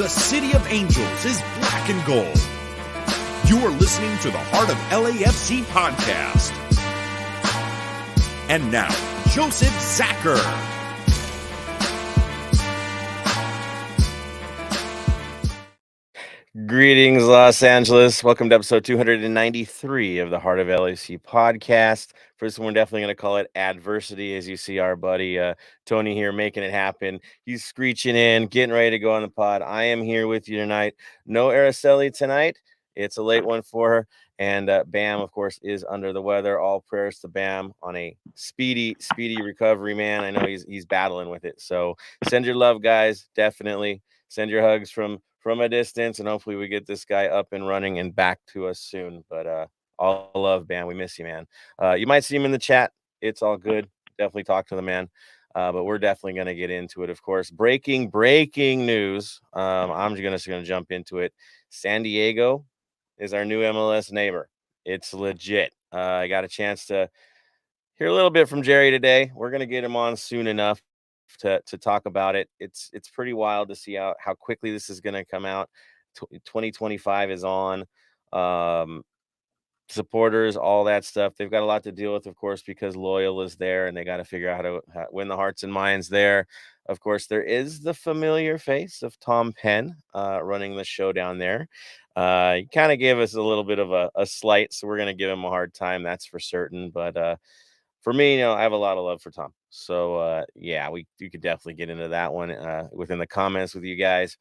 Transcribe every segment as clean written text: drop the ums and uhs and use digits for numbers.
the City of Angels is black and gold. You are listening to the Heart of LAFC podcast. And now, Joseph Zacher. Greetings, Los Angeles. Welcome to episode 293 of the Heart of LAFC podcast. First one, we're definitely going to call it adversity, as you see our buddy Tony here making it happen. He's screeching in, getting ready to go on the pod. I am here with you tonight. No Araceli tonight. It's a late one for her. And Bam, of course, is under the weather. All prayers to Bam on a speedy recovery, man. I know he's battling with it. So send your love, guys. Definitely send your hugs from a distance, and hopefully we get this guy up and running and back to us soon. But all love, Bam. We miss you, man. You might see him in the chat. It's all good. Definitely talk to the man. But we're definitely going to get into it, of course. Breaking news. I'm just going to jump into it. San Diego is our new MLS neighbor. It's legit. I got a chance to hear a little bit from Jerry today. We're going to get him on soon enough to talk about it. It's pretty wild to see how quickly this is going to come out. 2025 is on. Supporters, all that stuff. They've got a lot to deal with, of course, because Loyal is there and they got to figure out how to win the hearts and minds there. Of course, there is the familiar face of Tom Penn running the show down there. He kind of gave us a little bit of a slight, so we're going to give him a hard time, that's for certain. But for me, I have a lot of love for Tom. So, yeah, you could definitely get into that one within the comments with you guys.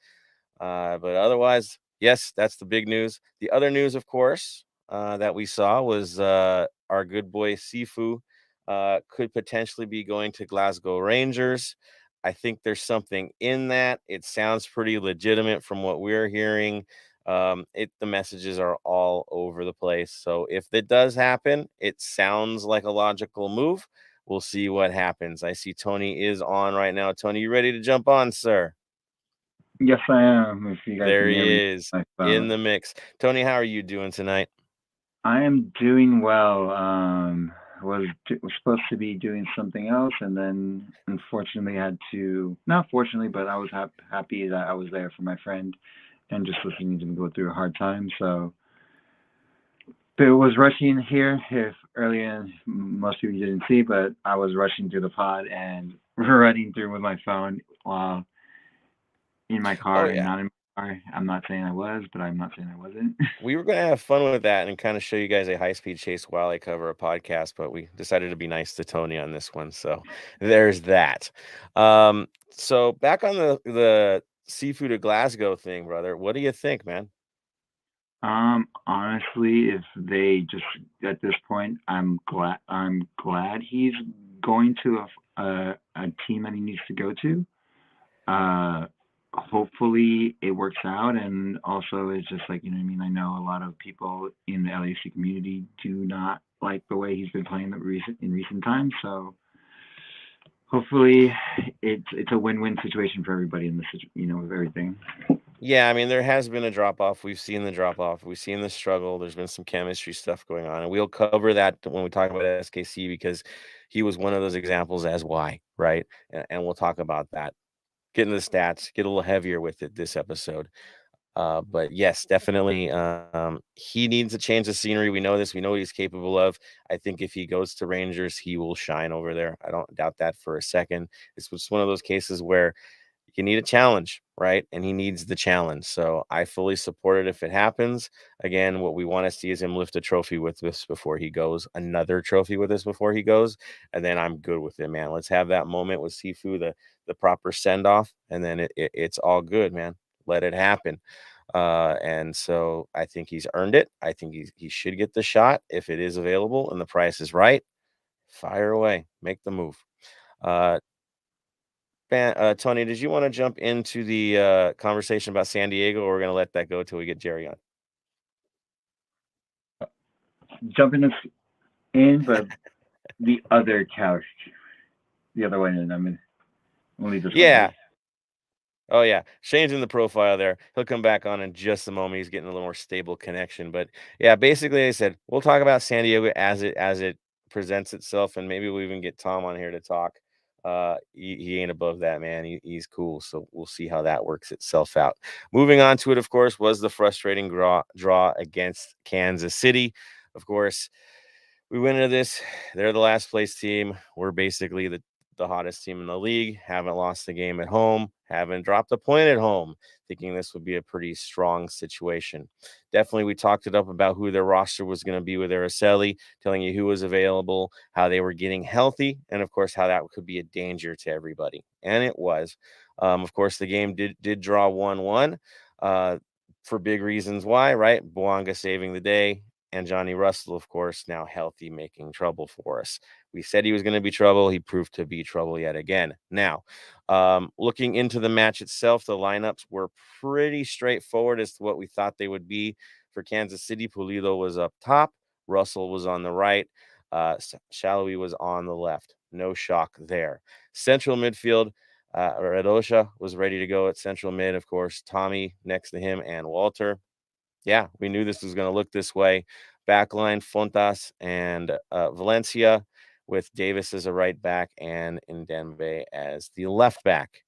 But otherwise, yes, that's the big news. The other news, of course, that we saw was our good boy Sifu could potentially be going to Glasgow Rangers. I think there's something in that. It sounds pretty legitimate from what we're hearing. The messages are all over the place. So if it does happen, it sounds like a logical move. We'll see what happens. I see Tony is on right now. Tony, you ready to jump on, sir? Yes, I am. If you guys there can hear he me, is in the mix. Tony, how are you doing tonight? I am doing well. Was supposed to be doing something else, and then unfortunately had to. Not fortunately, but I was happy that I was there for my friend, and just listening to him go through a hard time. So, but it was rushing here. If earlier, most people didn't see, but I was rushing through the pod and running through with my phone while in my car and not in my car. I'm not saying I was, but I'm not saying I wasn't. We were going to have fun with that and kind of show you guys a high-speed chase while I cover a podcast, but we decided to be nice to Tony on this one. So there's that. So back on the Seafood of Glasgow thing, brother, what do you think, man? Honestly, if they just at this point, I'm glad he's going to a team that he needs to go to. Hopefully it works out, and also it's just like, I mean, I know a lot of people in the LAC community do not like the way he's been playing in recent times, so hopefully it's a win-win situation for everybody in this, with everything. Yeah, I mean, there has been a drop-off. We've seen the drop-off. We've seen the struggle. There's been some chemistry stuff going on, and we'll cover that when we talk about SKC, because he was one of those examples as why, right? And we'll talk about that. Get into the stats, get a little heavier with it this episode. But yes, definitely, he needs a change of scenery. We know this. We know what he's capable of. I think if he goes to Rangers, he will shine over there. I don't doubt that for a second. This was one of those cases where you need a challenge, right? And he needs the challenge. So I fully support it if it happens. Again, what we want to see is him lift a trophy with this before he goes, another trophy with this before he goes. And then I'm good with it, man. Let's have that moment with Sifu, the proper send-off, and then it's all good, man. Let it happen. And so I think he's earned it. I think he should get the shot if it is available and the price is right. Fire away, make the move. Tony, did you want to jump into the conversation about San Diego, or we're going to let that go till we get Jerry on? Jumping in, but the other couch, the other one in. I mean, only this. Yeah. Oh yeah, Shane's in the profile there. He'll come back on in just a moment. He's getting a little more stable connection, but yeah, basically, I said we'll talk about San Diego as it presents itself, and maybe we'll even get Tom on here to talk He ain't above that, man. He's cool. So we'll see how that works itself out. Moving on to it, of course, was the frustrating draw against Kansas City. Of course, we went into this. They're the last place team. We're basically the hottest team in the league. Haven't lost the game at home. Haven't dropped a point at home. Thinking this would be a pretty strong situation. Definitely, we talked it up about who their roster was going to be with Araceli, telling you who was available, how they were getting healthy, and of course, how that could be a danger to everybody. And it was. Of course, the game did draw 1-1 for big reasons why, right? Boanga saving the day, and Johnny Russell, of course, now healthy, making trouble for us. We said he was going to be trouble. He proved to be trouble yet again. Now, looking into the match itself, the lineups were pretty straightforward as to what we thought they would be. For Kansas City, Pulido was up top. Russell was on the right. Shalawi was on the left. No shock there. Central midfield, Radosha was ready to go at central mid, of course. Tommy next to him and Walter. Yeah, we knew this was going to look this way. Backline, Fontas and Valencia, with Davis as a right back and Ndembe as the left back.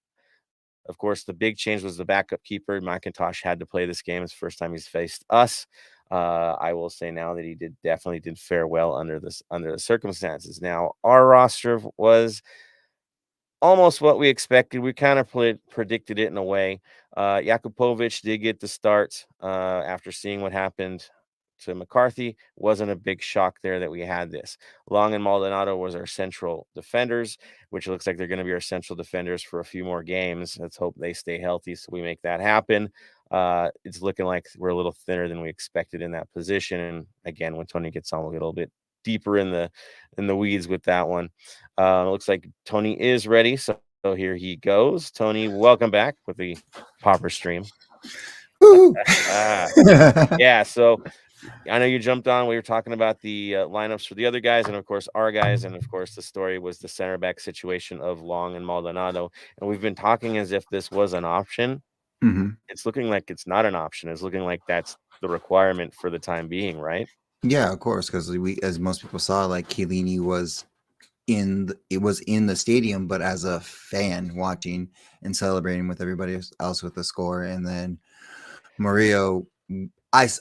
Of course, the big change was the backup keeper. McIntosh had to play this game. It's the first time he's faced us. I will say now that he definitely did fare well under the circumstances. Now, our roster was almost what we expected. We kind of predicted it in a way. Jakupovic did get the start after seeing what happened to McCarthy. Wasn't a big shock there that we had this. Long and Maldonado was our central defenders, which looks like they're going to be our central defenders for a few more games. Let's hope they stay healthy so we make that happen. It's looking like we're a little thinner than we expected in that position. And again, when Tony gets on, we'll get a little bit deeper in the weeds with that one. Looks like Tony is ready. So here he goes. Tony, welcome back with the Popper stream. Yeah, so I know you jumped on. We were talking about the lineups for the other guys, and of course our guys, and of course the story was the center back situation of Long and Maldonado. And we've been talking as if this was an option. Mm-hmm. It's looking like it's not an option. It's looking like that's the requirement for the time being, right? Yeah, of course, because we, as most people saw, like Chiellini was in the stadium, but as a fan watching and celebrating with everybody else with the score. And then Murillo,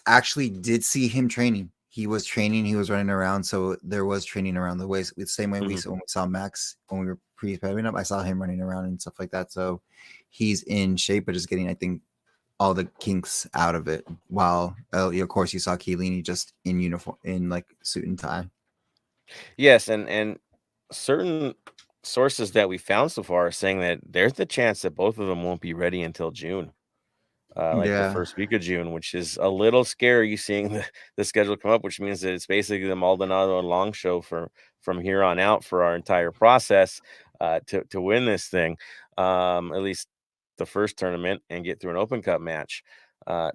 actually did see him training. He was training. He was running around. So there was training around the way. The same way when we saw Max when we were pre-prepping up. I saw him running around and stuff like that. So he's in shape, but just getting, I think, all the kinks out of it. While of course you saw Chiellini just in uniform, in like suit and tie. Yes, and certain sources that we found so far are saying that there's the chance that both of them won't be ready until June. Like the first week of June, which is a little scary seeing the schedule come up, which means that it's basically the Maldonado and Long show from here on out for our entire process to win this thing, at least the first tournament, and get through an Open Cup match.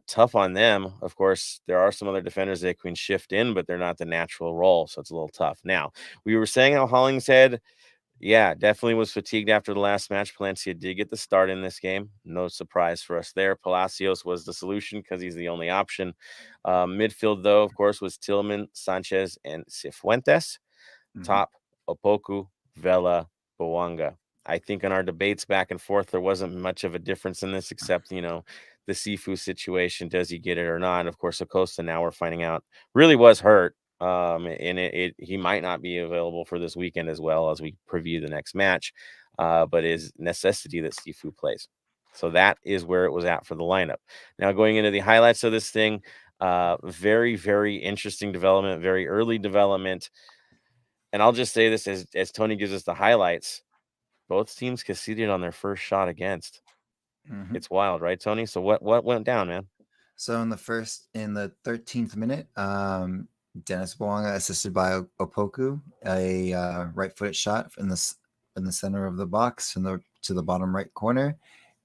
Tough on them. Of course, there are some other defenders that can shift in, but they're not the natural role, so it's a little tough. Now, we were saying how Hollingshead, yeah, definitely was fatigued after the last match. Palencia did get the start in this game. No surprise for us there. Palacios was the solution because he's the only option. Midfield, though, of course, was Tillman, Sanchez, and Cifuentes. Top, Opoku, Vela, Boanga. I think in our debates back and forth, there wasn't much of a difference in this except, the Sifu situation. Does he get it or not? And of course, Acosta, now we're finding out, really was hurt. And he might not be available for this weekend as well as we preview the next match, but is necessity that Sifu plays. So that is where it was at for the lineup. Now going into the highlights of this thing, very, very interesting development, very early development. And I'll just say this as Tony gives us the highlights, both teams conceded on their first shot against. It's wild, right, Tony? So what went down, man? So in the 13th minute, Dennis Boanga, assisted by Opoku, a right-footed shot in the center of the box to the bottom right corner.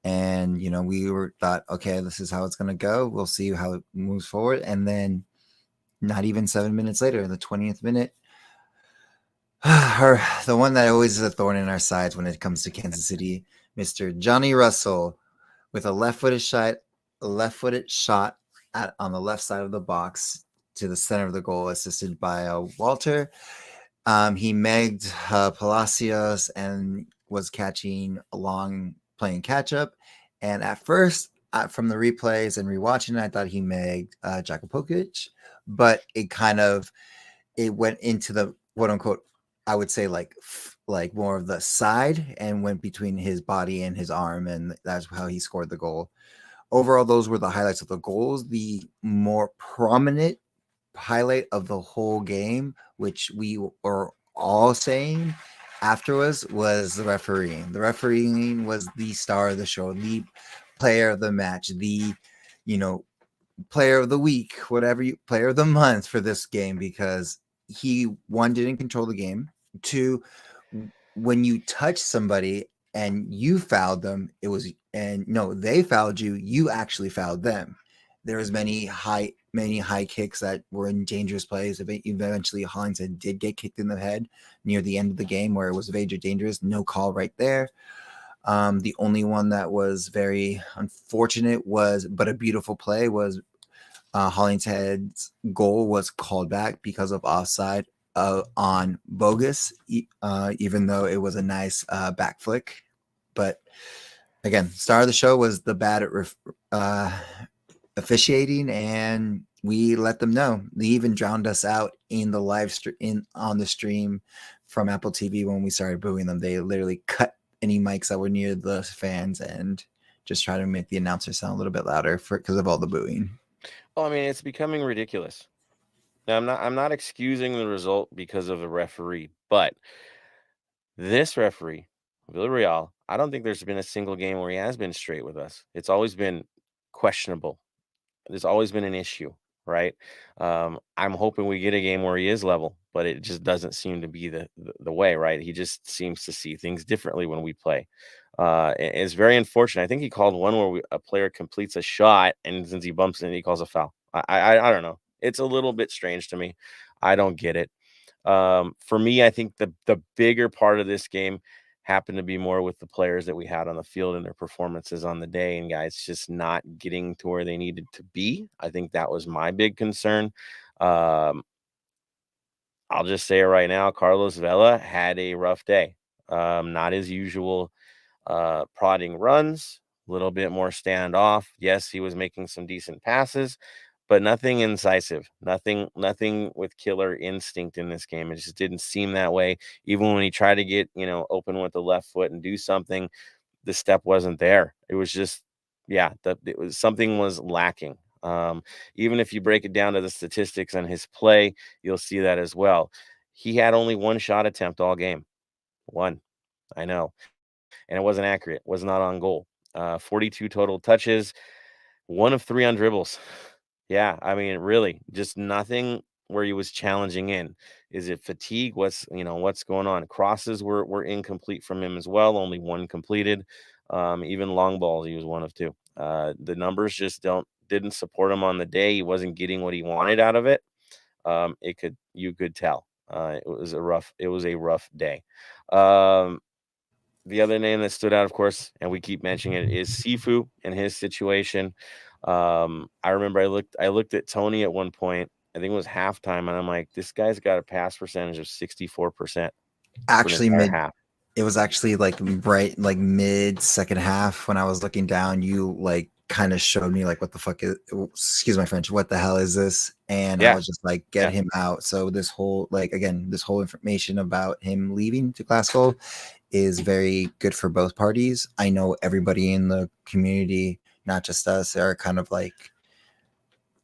And we thought, okay, this is how it's going to go. We'll see how it moves forward. And then not even 7 minutes later, in the 20th minute, the one that always is a thorn in our sides when it comes to Kansas City, Mr. Johnny Russell, with a left-footed shot on the left side of the box to the center of the goal, assisted by Walter. He megged Palacios and was catching along playing catch up, and at first from the replays and rewatching it, I thought he made Jakupovic, but it went into the quote unquote, I would say like more of the side and went between his body and his arm, and that's how he scored the goal. Overall, those were the highlights of the goals. The more prominent highlight of the whole game, which we were all saying afterwards, was the refereeing. The refereeing was the star of the show, the player of the match, the you know player of the week, whatever player of the month for this game, because he, one, didn't control the game. Two, when you touch somebody and you fouled them, it was, and no, they fouled you, you actually fouled them. There was many high kicks that were in dangerous plays. Eventually Hollingshead did get kicked in the head near the end of the game where it was very dangerous. No call right there. The only one that was very unfortunate but a beautiful play was Hollingshead's goal was called back because of offside on Bogus, even though it was a nice back flick. But again, star of the show was the bad at officiating, and we let them know. They even drowned us out in the live stream on the stream from Apple TV when we started booing them. They literally cut any mics that were near the fans and just try to make the announcer sound a little bit louder because of all the booing. Well, I mean, it's becoming ridiculous. Now, I'm not excusing the result because of the referee, but this referee, Villarreal, I don't think there's been a single game where he has been straight with us. It's always been questionable. There's always been an issue, right? I'm hoping we get a game where he is level, but it just doesn't seem to be the way, right? He just seems to see things differently when we play. It's very unfortunate. I think he called one where a player completes a shot, and since he bumps in, he calls a foul. I don't know. It's a little bit strange to me. I don't get it. For me, I think the bigger part of this game happened to be more with the players that we had on the field and their performances on the day, and guys just not getting to where they needed to be. I think that was my big concern. Um, I'll just say it right now, Carlos Vela had a rough day. Not his usual prodding runs, a little bit more standoff. Yes, he was making some decent passes, but nothing incisive, nothing with killer instinct in this game. It just didn't seem that way. Even when he tried to get, open with the left foot and do something, the step wasn't there. It was just, yeah, something was lacking. Even if you break it down to the statistics on his play, you'll see that as well. He had only one shot attempt all game. One, I know, and it wasn't accurate. Was not on goal. 42 total touches, 1 of 3 on dribbles. Yeah, I mean, really, just nothing where he was challenging in. Is it fatigue? What's going on? Crosses were incomplete from him as well. Only 1 completed. Even long balls, he was 1 of 2. The numbers just didn't support him on the day. He wasn't getting what he wanted out of it. You could tell. It was a rough day. The other name that stood out, of course, and we keep mentioning it, is Sifu and his situation. I remember I looked at Tony at one point. I think it was halftime, and I'm like, this guy's got a pass percentage of 64%. Actually, half. It was actually like right, like mid second half when I was looking down. You like kind of showed me like, what the fuck is? Excuse my French. What the hell is this? And I was just like, get him out. So this whole this whole information about him leaving to Glasgow is very good for both parties. I know everybody in the community, not just us, are kind of like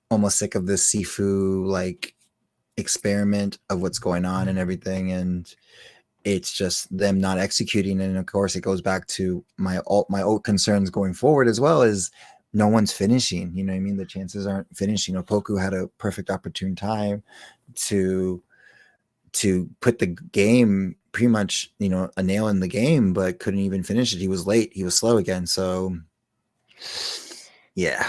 almost sick of this Sifu like experiment of what's going on and everything, and it's just them not executing. And of course, it goes back to my old concerns going forward as well, is no one's finishing. You know what I mean? The chances aren't finishing. Opoku had a perfect opportune time to put the game pretty much, a nail in the game, but couldn't even finish it. He was late. He was slow again. So yeah,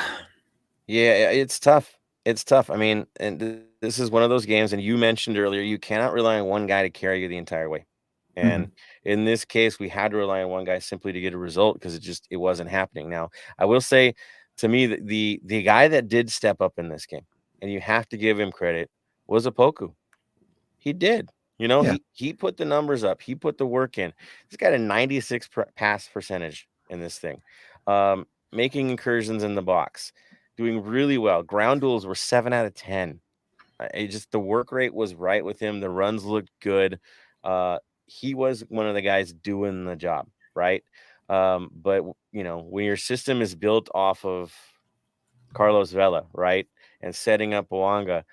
it's tough. It's tough. I mean, and this is one of those games, and you mentioned earlier, you cannot rely on one guy to carry you the entire way. And in this case, we had to rely on one guy simply to get a result because it wasn't happening. Now, I will say, to me, the guy that did step up in this game, and you have to give him credit, was Opoku. He did. You know, Yeah. he put the numbers up. He put the work in. He's got a 96 pass percentage in this thing. Making incursions in the box, doing really well. Ground duels were 7 out of 10. It just the work rate was right with him. The runs looked good. He was one of the guys doing the job, right? But you know, when your system is built off of Carlos Vela, right, and setting up Boanga,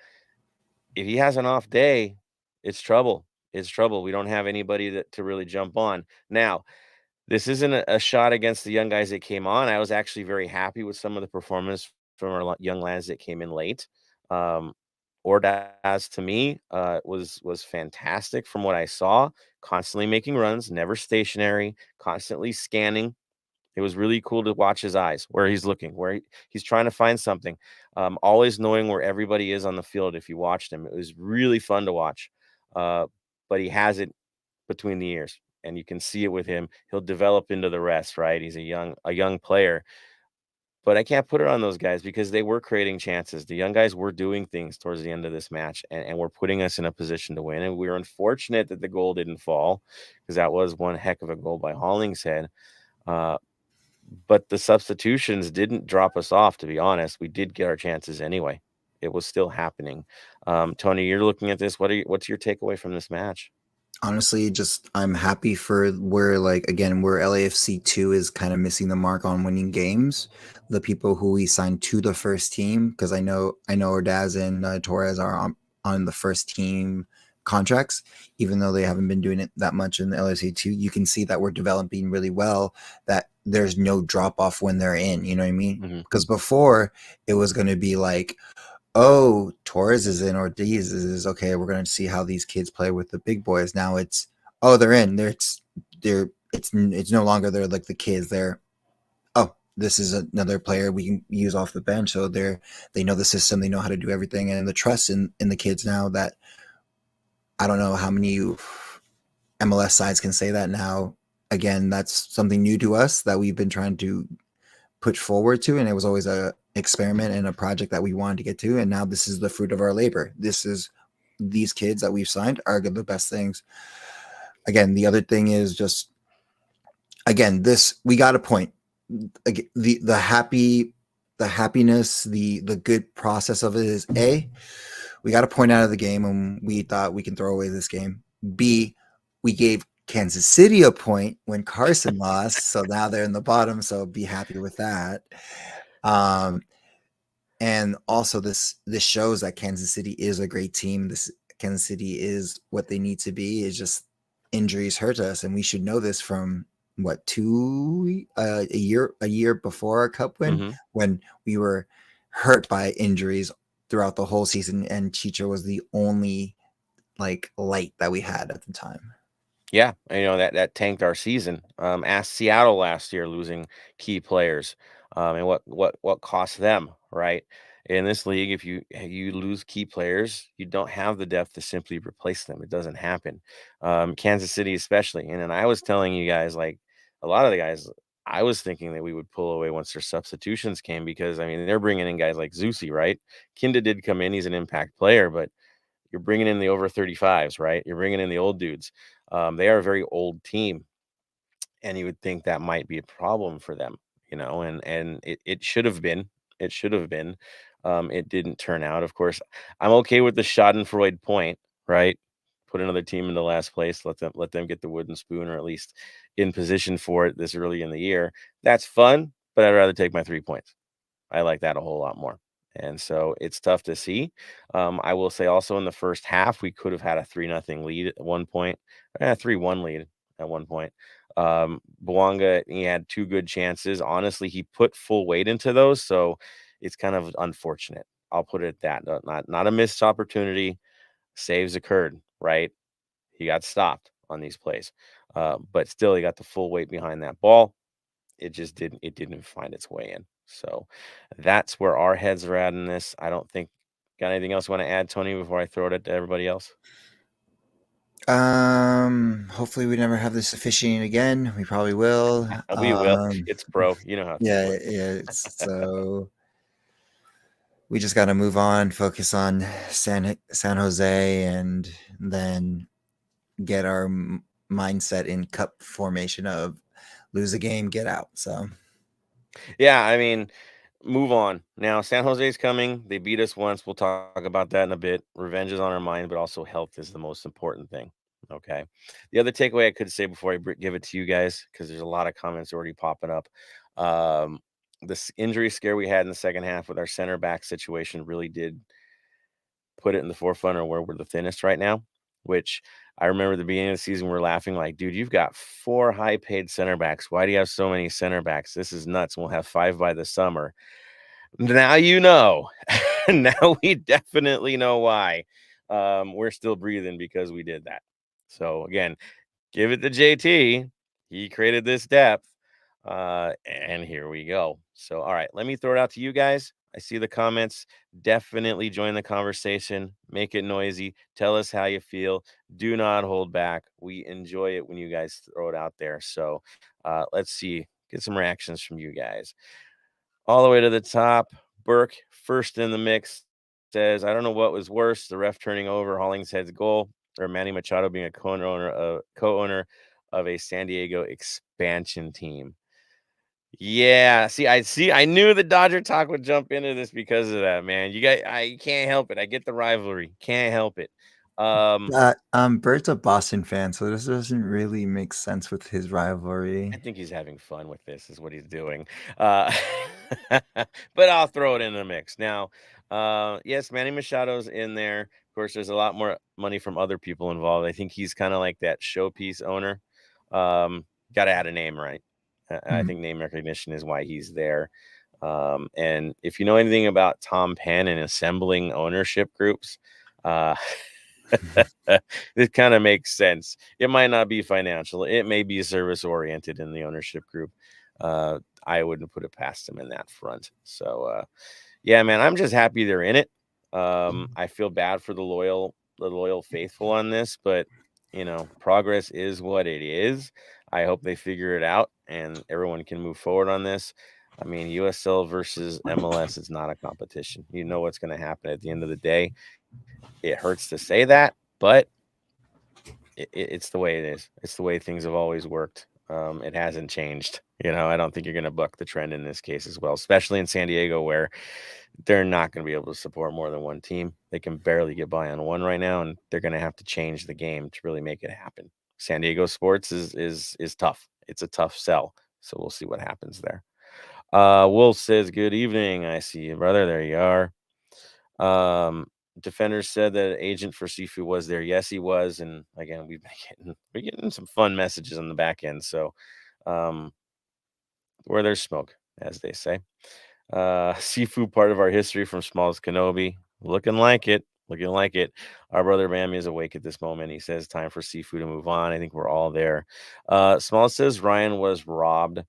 if he has an off day, it's trouble. It's trouble. We don't have anybody to really jump on. Now, this isn't a shot against the young guys that came on. I was actually very happy with some of the performance from our young lads that came in late. Um, Ordaz to me was fantastic from what I saw. Constantly making runs, never stationary, constantly scanning. It was really cool to watch his eyes, where he's looking, where he's trying to find something. Always knowing where everybody is on the field. If you watched him, it was really fun to watch. But he has it between the ears, and you can see it with him. He'll develop into the rest, right? He's a young player, but I can't put it on those guys because they were creating chances. The young guys were doing things towards the end of this match, and were putting us in a position to win. And we were unfortunate that the goal didn't fall, because that was one heck of a goal by Hollingshead. Uh, but the substitutions didn't drop us off, to be honest. We did get our chances anyway. It was still happening. Tony, you're looking at this. What's your takeaway from this match? Honestly, just I'm happy for where, like, again, where LAFC 2 is kind of missing the mark on winning games. The people who we signed to the first team, because I know Ordaz and Torres are on the first team contracts, even though they haven't been doing it that much in the LAFC 2. You can see that we're developing really well, that there's no drop off when they're in, you know what I mean? Because before it was going to be like, oh, Torres is in, Ortiz is okay. We're gonna see how these kids play with the big boys. Now it's, oh, they're in. It's no longer they're like the kids. They're, oh, this is another player we can use off the bench. So they know the system. They know how to do everything, and the trust in the kids now. That I don't know how many MLS sides can say that now. Again, that's something new to us that we've been trying to put forward to, and it was always a experiment and a project that we wanted to get to, and now this is the fruit of our labor. These kids that we've signed are the best things. Again, the other thing is just, again, this, we got a point. The happiness, the good process of it is, A, we got a point out of the game and we thought we can throw away this game. B, we gave Kansas City a point when Carson lost, so now they're in the bottom, so be happy with that. And also this shows that Kansas City is a great team. This Kansas City is what they need to be. It's just injuries hurt us, and we should know this from what, a year before our cup win, when we were hurt by injuries throughout the whole season, and Chicho was the only like light that we had at the time. Yeah, you know, that tanked our season. Ask Seattle last year, losing key players, and what cost them, right? In this league, if you lose key players, you don't have the depth to simply replace them. It doesn't happen. Kansas City especially, and then I was telling you guys, like a lot of the guys, I was thinking that we would pull away once their substitutions came, because I mean they're bringing in guys like Zusi, right? Kinda did come in; he's an impact player, but you're bringing in the over 35s, right? You're bringing in the old dudes. They are a very old team, and you would think that might be a problem for them, you know, and it should have been. It should have been. It didn't turn out. Of course, I'm okay with the Schadenfreude point, right? Put another team in the last place. Let them get the wooden spoon, or at least in position for it this early in the year. That's fun, but I'd rather take my 3 points. I like that a whole lot more. And so it's tough to see. I will say also, in the first half, we could have had a 3-0 lead at one point, 3-1 lead at one point. Bouanga, he had two good chances. Honestly, he put full weight into those, so it's kind of unfortunate. I'll put it at that. Not a missed opportunity. Saves occurred, right? He got stopped on these plays. But still, he got the full weight behind that ball. It just didn't find its way in. So that's where our heads are at in this. I don't think, got anything else you want to add, Tony, before I throw it to everybody else? Hopefully we never have this officiating again. We probably will. We will. It's pro. You know how things Yeah, work. yeah. So we just got to move on, focus on San Jose, and then get our mindset in cup formation of lose a game, get out. So Yeah, I mean, move on. Now, San Jose's coming. They beat us once. We'll talk about that in a bit. Revenge is on our mind, but also health is the most important thing. Okay. The other takeaway I could say before I give it to you guys, because there's a lot of comments already popping up. This injury scare we had in the second half with our center back situation really did put it in the forefront of where we're the thinnest right now, which I remember at the beginning of the season, we're laughing like, dude, you've got 4 high paid center backs. Why do you have so many center backs? This is nuts. We'll have 5 by the summer. Now you know. Now we definitely know why. We're still breathing because we did that. So again, give it to JT. He created this depth. And here we go. So, all right, let me throw it out to you guys. I see the comments. Definitely join the conversation. Make it noisy. Tell us how you feel. Do not hold back. We enjoy it when you guys throw it out there. So, let's see. Get some reactions from you guys. All the way to the top. Burke, first in the mix, says, I don't know what was worse, the ref turning over Hollingshead's goal or Manny Machado being a co-owner of a San Diego expansion team. Yeah, I knew the Dodger talk would jump into this because of that, man. I can't help it. I get the rivalry. Can't help it. Bert's a Boston fan, so this doesn't really make sense with his rivalry. I think he's having fun with this, is what he's doing. But I'll throw it in the mix. Now, yes, Manny Machado's in there. Of course, there's a lot more money from other people involved. I think he's kind of like that showpiece owner. Got to add a name, right? I think name recognition is why he's there. And if you know anything about Tom Penn and assembling ownership groups, uh, this kind of makes sense. It might not be financial. It may be service oriented in the ownership group. I wouldn't put it past them in that front. So, yeah, man, I'm just happy they're in it. I feel bad for the loyal faithful on this, but progress is what it is. I hope they figure it out and everyone can move forward on this. I mean, USL versus MLS is not a competition. You know what's going to happen at the end of the day. It hurts to say that, but it's the way it is. It's the way things have always worked. It hasn't changed. I don't think you're going to buck the trend in this case as well, especially in San Diego, where they're not going to be able to support more than one team. They can barely get by on one right now, and they're going to have to change the game to really make it happen. San Diego sports is tough. It's a tough sell. So we'll see what happens there. Wolf says, good evening. I see you, brother. There you are. Defenders said that agent for Sifu was there. Yes, he was. And again, we're getting some fun messages on the back end. So where there's smoke, as they say. Sifu, part of our history from Smalls Kenobi. Looking like it. Looking like it. Our brother Bammy is awake at this moment. He says time for Sifu to move on. I think we're all there. Smalls says Ryan was robbed.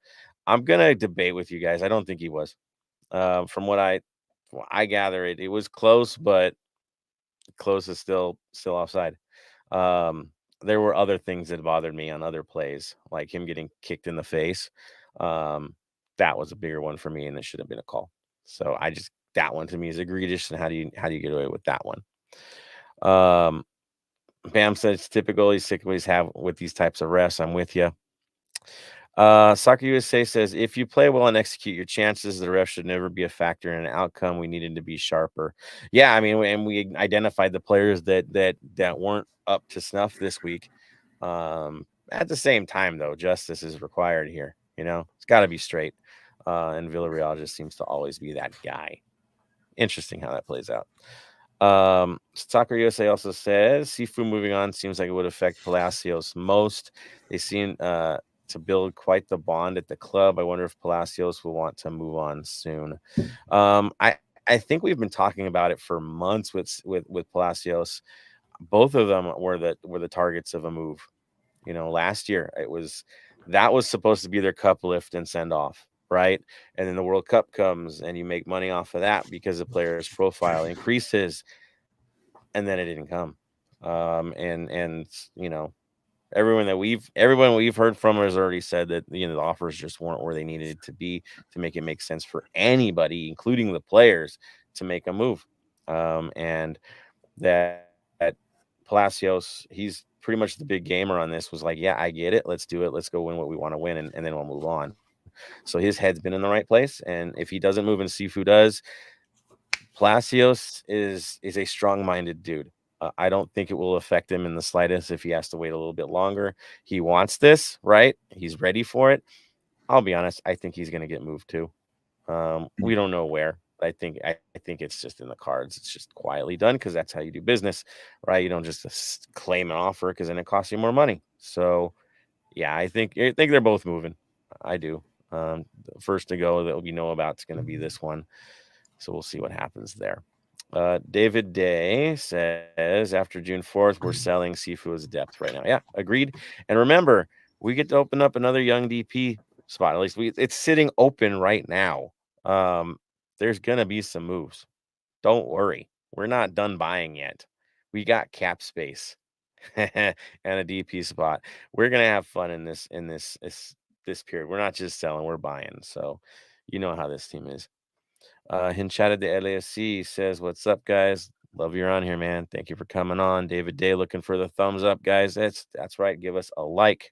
I'm gonna debate with you guys. I don't think he was. From what I gather, it was close, but close is still offside. There were other things that bothered me on other plays, like him getting kicked in the face. That was a bigger one for me, and it should have been a call. So that one to me is egregious. And how do you get away with that one? Bam said it's typical. He's sick of what he's have with these types of refs. I'm with you. Soccer USA says if you play well and execute your chances, the ref should never be a factor in an outcome. We needed to be sharper. Yeah, I mean, and we identified the players that weren't up to snuff this week. At the same time, though, justice is required here. It's got to be straight. And Villarreal just seems to always be that guy. Interesting how that plays out. Soccer USA also says Sifu moving on seems like it would affect Palacios most. They seem to build quite the bond at the club. I wonder if Palacios will want to move on soon. I think we've been talking about it for months with Palacios. Both of them were the targets of a move. Last year that was supposed to be their cup lift and send off, right? And then the World Cup comes and you make money off of that because the player's profile increases, and then it didn't come. And everyone we've heard from has already said that the offers just weren't where they needed to be to make it make sense for anybody, including the players, to make a move. And that Palacios, he's pretty much the big gamer on this, was like, yeah, I get it. Let's do it. Let's go win what we want to win, and then we'll move on. So his head's been in the right place, and if he doesn't move and Sifu does, Palacios is a strong-minded dude. I don't think it will affect him in the slightest if he has to wait a little bit longer. He wants this, right? He's ready for it. I'll be honest, I think he's going to get moved too. We don't know where. I think it's just in the cards. It's just quietly done because that's how you do business, right? You don't just claim an offer because then it costs you more money. So yeah, I think they're both moving. I do. The first to go that we know about is going to be this one. So we'll see what happens there. David Day says after June 4th, we're selling Sifu as a depth right now. Yeah, agreed. And remember, we get to open up another young DP spot. At least it's sitting open right now. There's gonna be some moves. Don't worry. We're not done buying yet. We got cap space and a DP spot. We're gonna have fun in this period. We're not just selling, we're buying. So you know how this team is. Hinchada de LAFC says, "What's up, guys? Love you're on here, man. Thank you for coming on." David Day looking for the thumbs up, guys. That's right. Give us a like.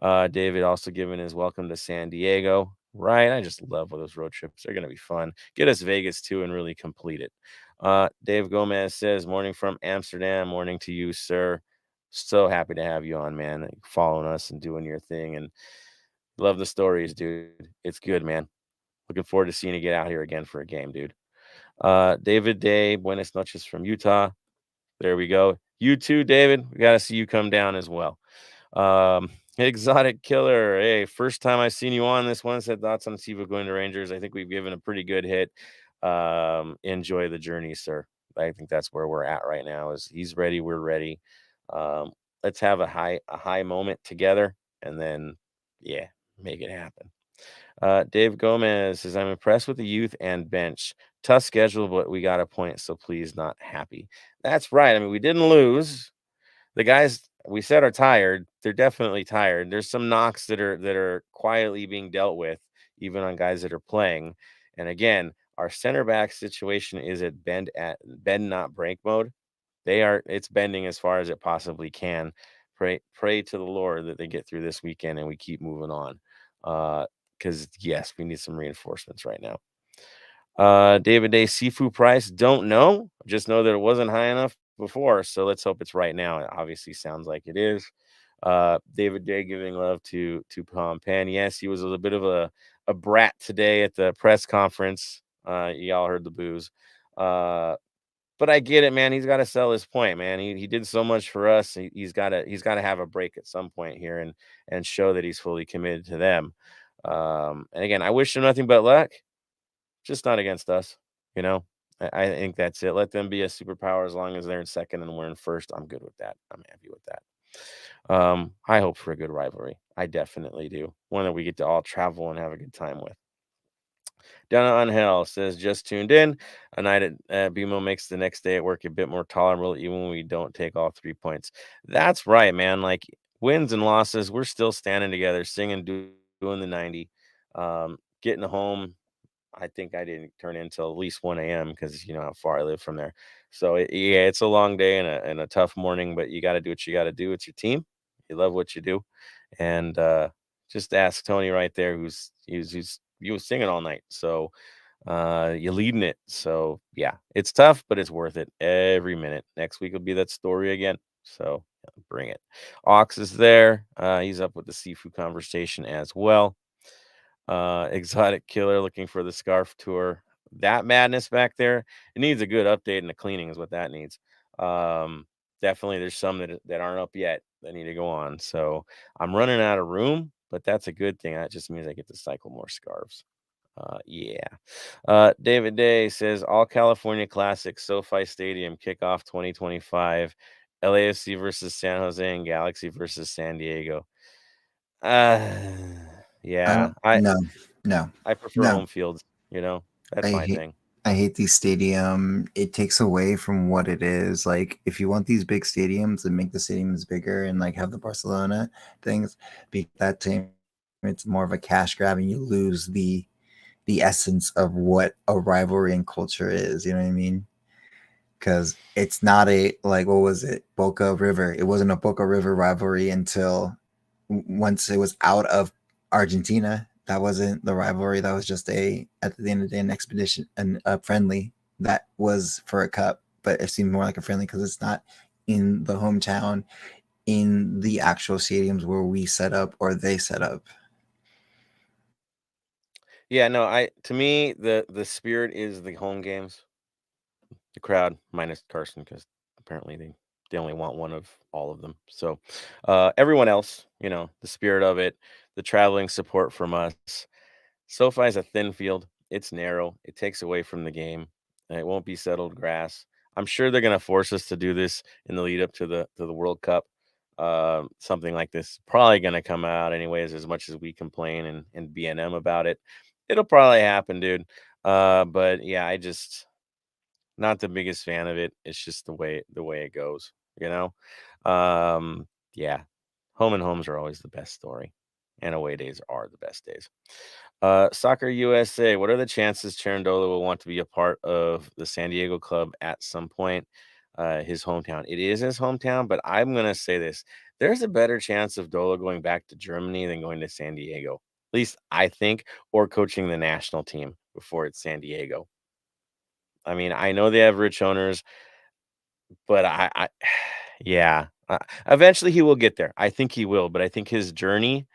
David also giving his welcome to San Diego. Right. I just love those road trips. They're gonna be fun. Get us Vegas too and really complete it. Dave Gomez says, "Morning from Amsterdam. Morning to you, sir. So happy to have you on, man. Following us and doing your thing. And love the stories, dude. It's good, man. Looking forward to seeing you get out here again for a game, dude." David Day, buenas noches from Utah. There we go. You too, David. We got to see you come down as well. Exotic Killer. Hey, first time I've seen you on this one. Said thoughts on Siva going to Rangers. I think we've given a pretty good hit. Enjoy the journey, sir. I think that's where we're at right now. Is he's ready, we're ready. Let's have a high moment together, and then make it happen. Dave Gomez says, "I'm impressed with the youth and bench. Tough schedule, but we got a point, so please not happy." That's right. I mean, we didn't lose. The guys we said are tired. They're definitely tired. There's some knocks that are quietly being dealt with, even on guys that are playing. And again, our center back situation is at bend not break mode. It's bending as far as it possibly can. Pray to the Lord that they get through this weekend and we keep moving on. Because yes, we need some reinforcements right now. David Day, Sifu price, don't know. Just know that it wasn't high enough before, so let's hope it's right now. It obviously sounds like it is. David Day giving love to Palm Pan. Yes, he was a little bit of a brat today at the press conference. Y'all heard the boos. But I get it, man. He's got to sell his point, man. He did so much for us. He's got to have a break at some point here and show that he's fully committed to them. And again, I wish him nothing but luck, just not against us. You know, I think that's it. Let them be a superpower as long as they're in second and we're in first. I'm good with that. I'm happy with that. I hope for a good rivalry. I definitely do. One that we get to all travel and have a good time with. Donna on Hell says, "Just tuned in. A night at BMO makes the next day at work a bit more tolerable, even when we don't take all 3 points." That's right, man. Like wins and losses, we're still standing together, singing, doing the 90, getting home. I think I didn't turn in until at least 1 a.m. because you know how far I live from there. So it's a long day and a tough morning, but you got to do what you got to do. It's your team. You love what you do, and just ask Tony right there, he was singing all night. So you're leading it. So yeah, it's tough, but it's worth it every minute. Next week will be that story again. So bring it. Ox is there. He's up with the Sifu conversation as well. Exotic Killer looking for the scarf tour. That madness back there, it needs a good update and a cleaning is what that needs. Definitely there's some that aren't up yet that need to go on. So I'm running out of room, but that's a good thing. That just means I get to cycle more scarves. David Day says All California Classic, SoFi Stadium, kickoff 2025, LAFC versus San Jose and Galaxy versus San Diego. Yeah, No. I prefer home fields, you know. That's my thing. I hate these stadium. It takes away from what it is. Like if you want these big stadiums and make the stadiums bigger and like have the Barcelona things, be that team, it's more of a cash grab and you lose the essence of what a rivalry and culture is. You know what I mean? because it's not a, like, what was it, Boca River. It wasn't a Boca River rivalry until once it was out of Argentina. That wasn't the rivalry. That was just at the end of the day, an expedition and a friendly that was for a cup, but it seemed more like a friendly because it's not in the hometown, in the actual stadiums where we set up or they set up. Yeah, no, to me the spirit is the home games, the crowd minus Carson because apparently they only want one of all of them. So everyone else, the spirit of it, the traveling support from us. SoFi is a thin field. It's narrow. It takes away from the game. And it won't be settled grass. I'm sure they're going to force us to do this in the lead up to the World Cup. Something like this probably going to come out anyways. As much as we complain and BNM about it, it'll probably happen, dude. But yeah, I just not the biggest fan of it. It's just the way it goes. Yeah, home and homes are always the best story, and away days are the best days. Soccer USA, what are the chances Charandola will want to be a part of the San Diego club at some point? His hometown. It is his hometown, but I'm going to say this. There's a better chance of Dola going back to Germany than going to San Diego. At least I think, or coaching the national team before it's San Diego. I mean, I know they have rich owners, but yeah, eventually he will get there. I think he will, but I think his journey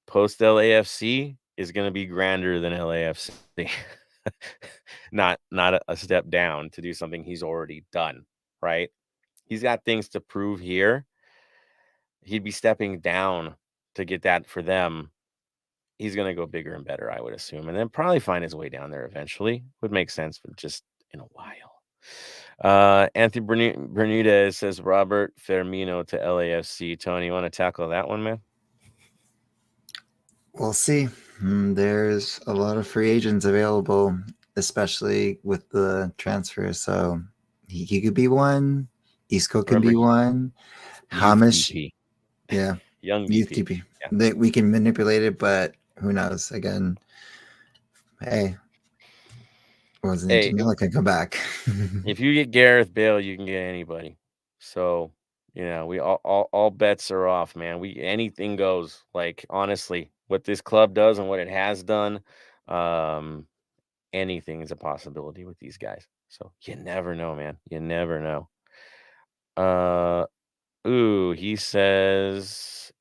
post LAFC is going to be grander than LAFC. Not a step down to do something he's already done, right? He's got things to prove here. He'd be stepping down to get that for them. He's going to go bigger and better, I would assume, and then probably find his way down there eventually. Would make sense, but just in a while. Anthony Bermudez says Robert Firmino to LAFC. Tony, you want to tackle that one, man? We'll see. There's a lot of free agents available, especially with the transfer. So he could be one. Isco can Remember, be one. youth Hamish, DP, yeah, young youth DP. DP. Yeah. We can manipulate it, but who knows? Again, hey, wasn't Hey, Janela can come back. if you get Gareth Bale, you can get anybody. So, we all bets are off, man. Anything goes. Like honestly, what this club does and what it has done, um, anything is a possibility with these guys. So you never know, man. You never know. Uh, he says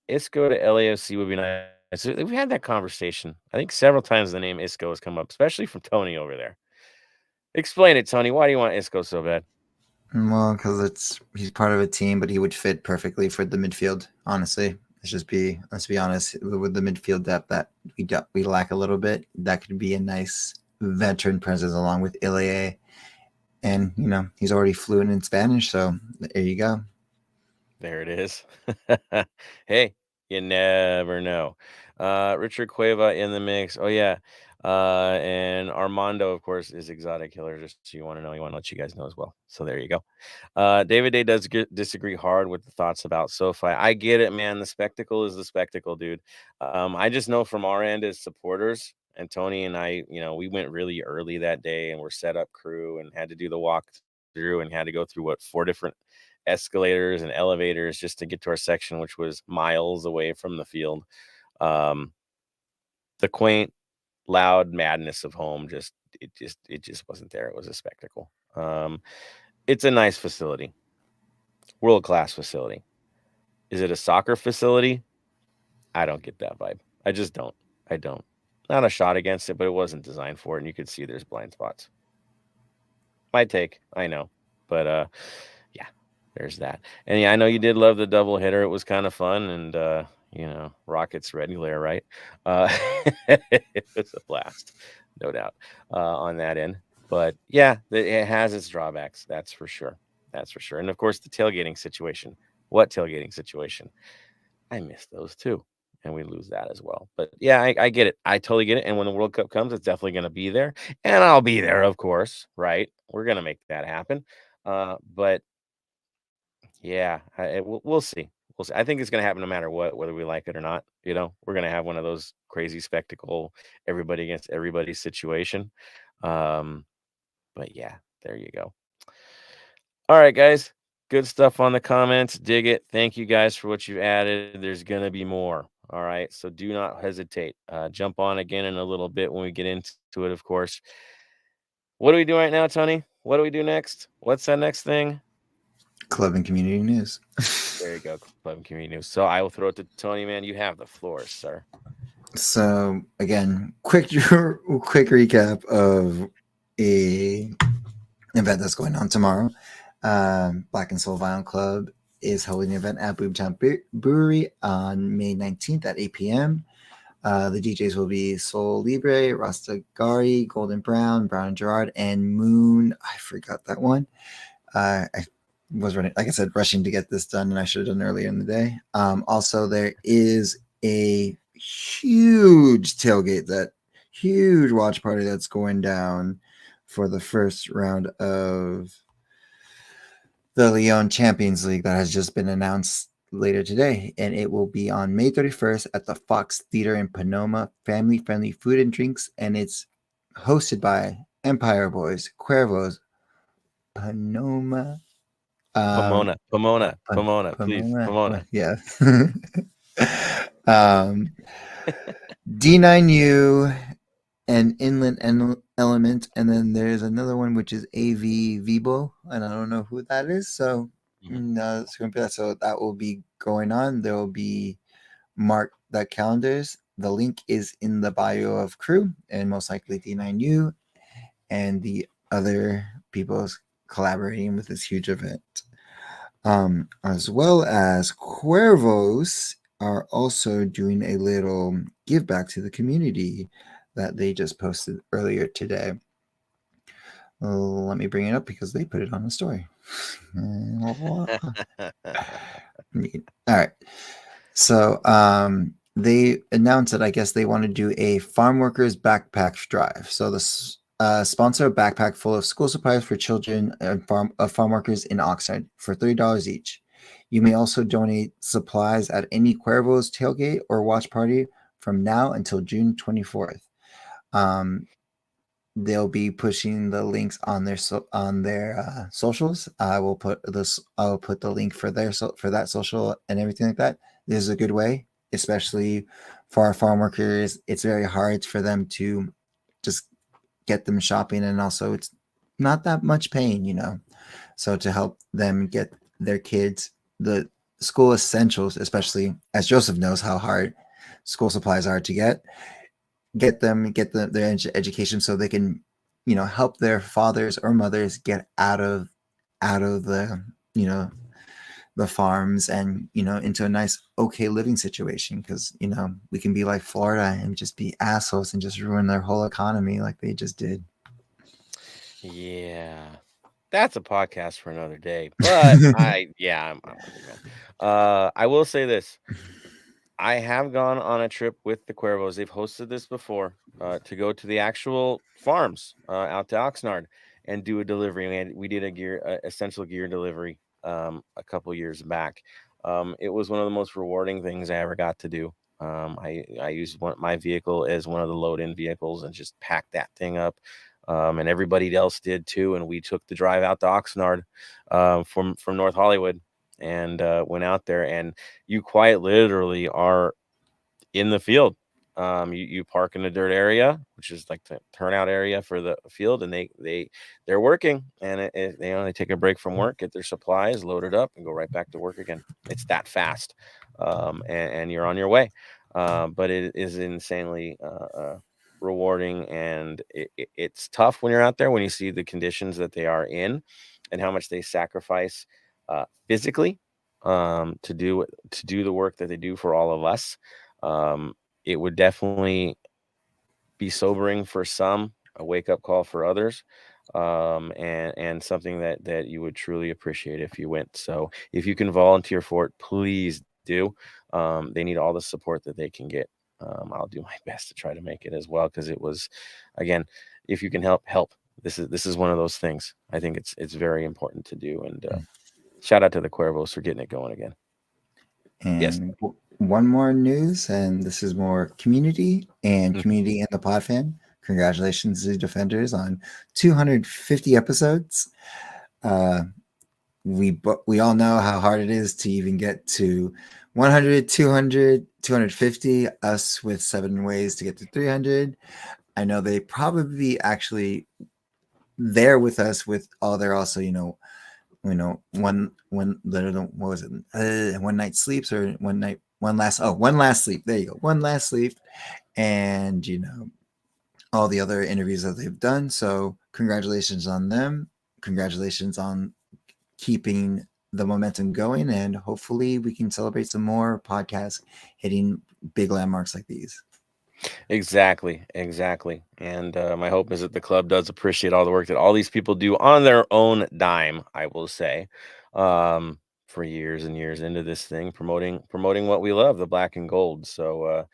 Isco to LAFC would be nice. So we've had that conversation. I think several times the name Isco has come up, especially from Tony over there. Explain it, Tony. Why do you want Isco so bad? Well, because he's part of a team, but he would fit perfectly for the midfield. Honestly, let's be honest. With the midfield depth that we lack a little bit, that could be a nice veteran presence along with Ilie. And he's already fluent in Spanish, so there you go. There it is. Hey, you never know. Richard Cueva in the mix. Oh yeah. And Armando, of course, is Exotic Killer. Just so you want to know, you want to let you guys know as well. So there you go. David Day does disagree hard with the thoughts about SoFi. I get it, man. The spectacle is the spectacle, dude. I just know from our end as supporters, and Tony and I, we went really early that day and we're set up crew and had to do the walk through and had to go through 4 different escalators and elevators just to get to our section, which was miles away from the field. The quaint, loud madness of home it just wasn't there. It was a spectacle. It's a nice facility, world-class facility. Is it a soccer facility? I don't get that vibe. I just don't. I don't. Not a shot against it, but it wasn't designed for it, and you could see there's blind spots. My take, I know, but yeah, there's that. And yeah, I know you did love the double hitter. It was kind of fun, and Rockets Red Glare, right? It was a blast, no doubt, on that end. But yeah, it has its drawbacks. That's for sure. That's for sure. And of course, the tailgating situation. What tailgating situation? I miss those too. And we lose that as well. But yeah, I get it. I totally get it. And when the World Cup comes, it's definitely going to be there. And I'll be there, of course. Right. We're going to make that happen. But yeah, we'll see. We'll see. I think it's going to happen no matter what, whether we like it or not. We're going to have one of those crazy spectacle, everybody against everybody situation. Um, But yeah, there you go. All right, guys. Good stuff on the comments. Dig it. Thank you guys for what you've added. There's going to be more. All right. So do not hesitate. Jump on again in a little bit when we get into it, of course. What do we do right now, Tony? What do we do next? What's that next thing? Club and community news. There you go. Club and community news. So I will throw it to Tony, man. You have the floor, sir. So again, quick recap of a event that's going on tomorrow. Black and Soul Vinyl Club is holding an event at Boomtown Brewery on May 19th at 8 p.m. The DJs will be Soul Libre, Rasta Gari, Golden Brown, Brown Gerard, and Moon. I forgot that one. I was running, like I said, rushing to get this done, and I should have done earlier in the day. Also, there is a huge tailgate, that huge watch party that's going down for the first round of the Lyon Champions League that has just been announced later today, and it will be on May 31st at the Fox Theater in Panoma. Family-friendly food and drinks, and it's hosted by Empire Boys, Cuervos, Panoma. Pomona. Please. Pomona. Yeah. D9U and Inland Element, and then there's another one which is AV Vibo, and I don't know who that is. So no, it's going to be that. So that will be going on. There will be mark that calendars. The link is in the bio of crew, and most likely D9U and the other people collaborating with this huge event. As well as Cuervos are also doing a little give back to the community that they just posted earlier today. Let me bring it up because they put it on the story. All right. So they announced that I guess they want to do a farm workers backpack drive. So the sponsor a backpack full of school supplies for children and farm workers in Oxnard for $30 each. You may also donate supplies at any Cuervos tailgate or watch party from now until June 24th. They'll be pushing the links on their socials. I'll put the link for that social and everything like that. This is a good way, especially for our farm workers. It's very hard for them to just get them shopping, and also it's not that much pain, so to help them get their kids the school essentials, especially as Joseph knows how hard school supplies are to get their education, so they can help their fathers or mothers get out of the the farms and into a nice okay living situation, because we can be like Florida and just be assholes and just ruin their whole economy like they just did. Yeah, that's a podcast for another day. But I'm with you, man. I will say this: I have gone on a trip with the Cuervos. They've hosted this before to go to the actual farms out to Oxnard and do a delivery. We did a essential gear delivery a couple years back. It was one of the most rewarding things I ever got to do. I used my vehicle as one of the load-in vehicles and just packed that thing up. And everybody else did too. And we took the drive out to Oxnard from North Hollywood and went out there. And you quite literally are in the field. You park in a dirt area, which is like the turnout area for the field, and they're working, and they only take a break from work, get their supplies, load it up, and go right back to work again. It's that fast, and you're on your way. But it is insanely rewarding, and it's tough when you're out there, when you see the conditions that they are in and how much they sacrifice physically to do the work that they do for all of us. It would definitely be sobering for some, a wake-up call for others, and something that you would truly appreciate if you went. So if you can volunteer for it, please do. They need all the support that they can get. I'll do my best to try to make it as well, because it was, again, if you can help. This is one of those things. I think it's very important to do, and shout out to the Cuervos for getting it going again. And yes. One more news, and this is more community and the pod fan. Congratulations to Defenders on 250 episodes. We all know how hard it is to even get to 100, 200, 250. Us with 7 ways to get to 300. I know they probably actually there with us with all their also one literally what was it, one night sleeps or one last sleep, there you go, one last sleep, and all the other interviews that they've done. So congratulations on them, congratulations on keeping the momentum going, and hopefully we can celebrate some more podcasts hitting big landmarks like these. Exactly, exactly. And my hope is that the club does appreciate all the work that all these people do on their own dime, I will say, for years and years into this thing, promoting what we love, the black and gold. So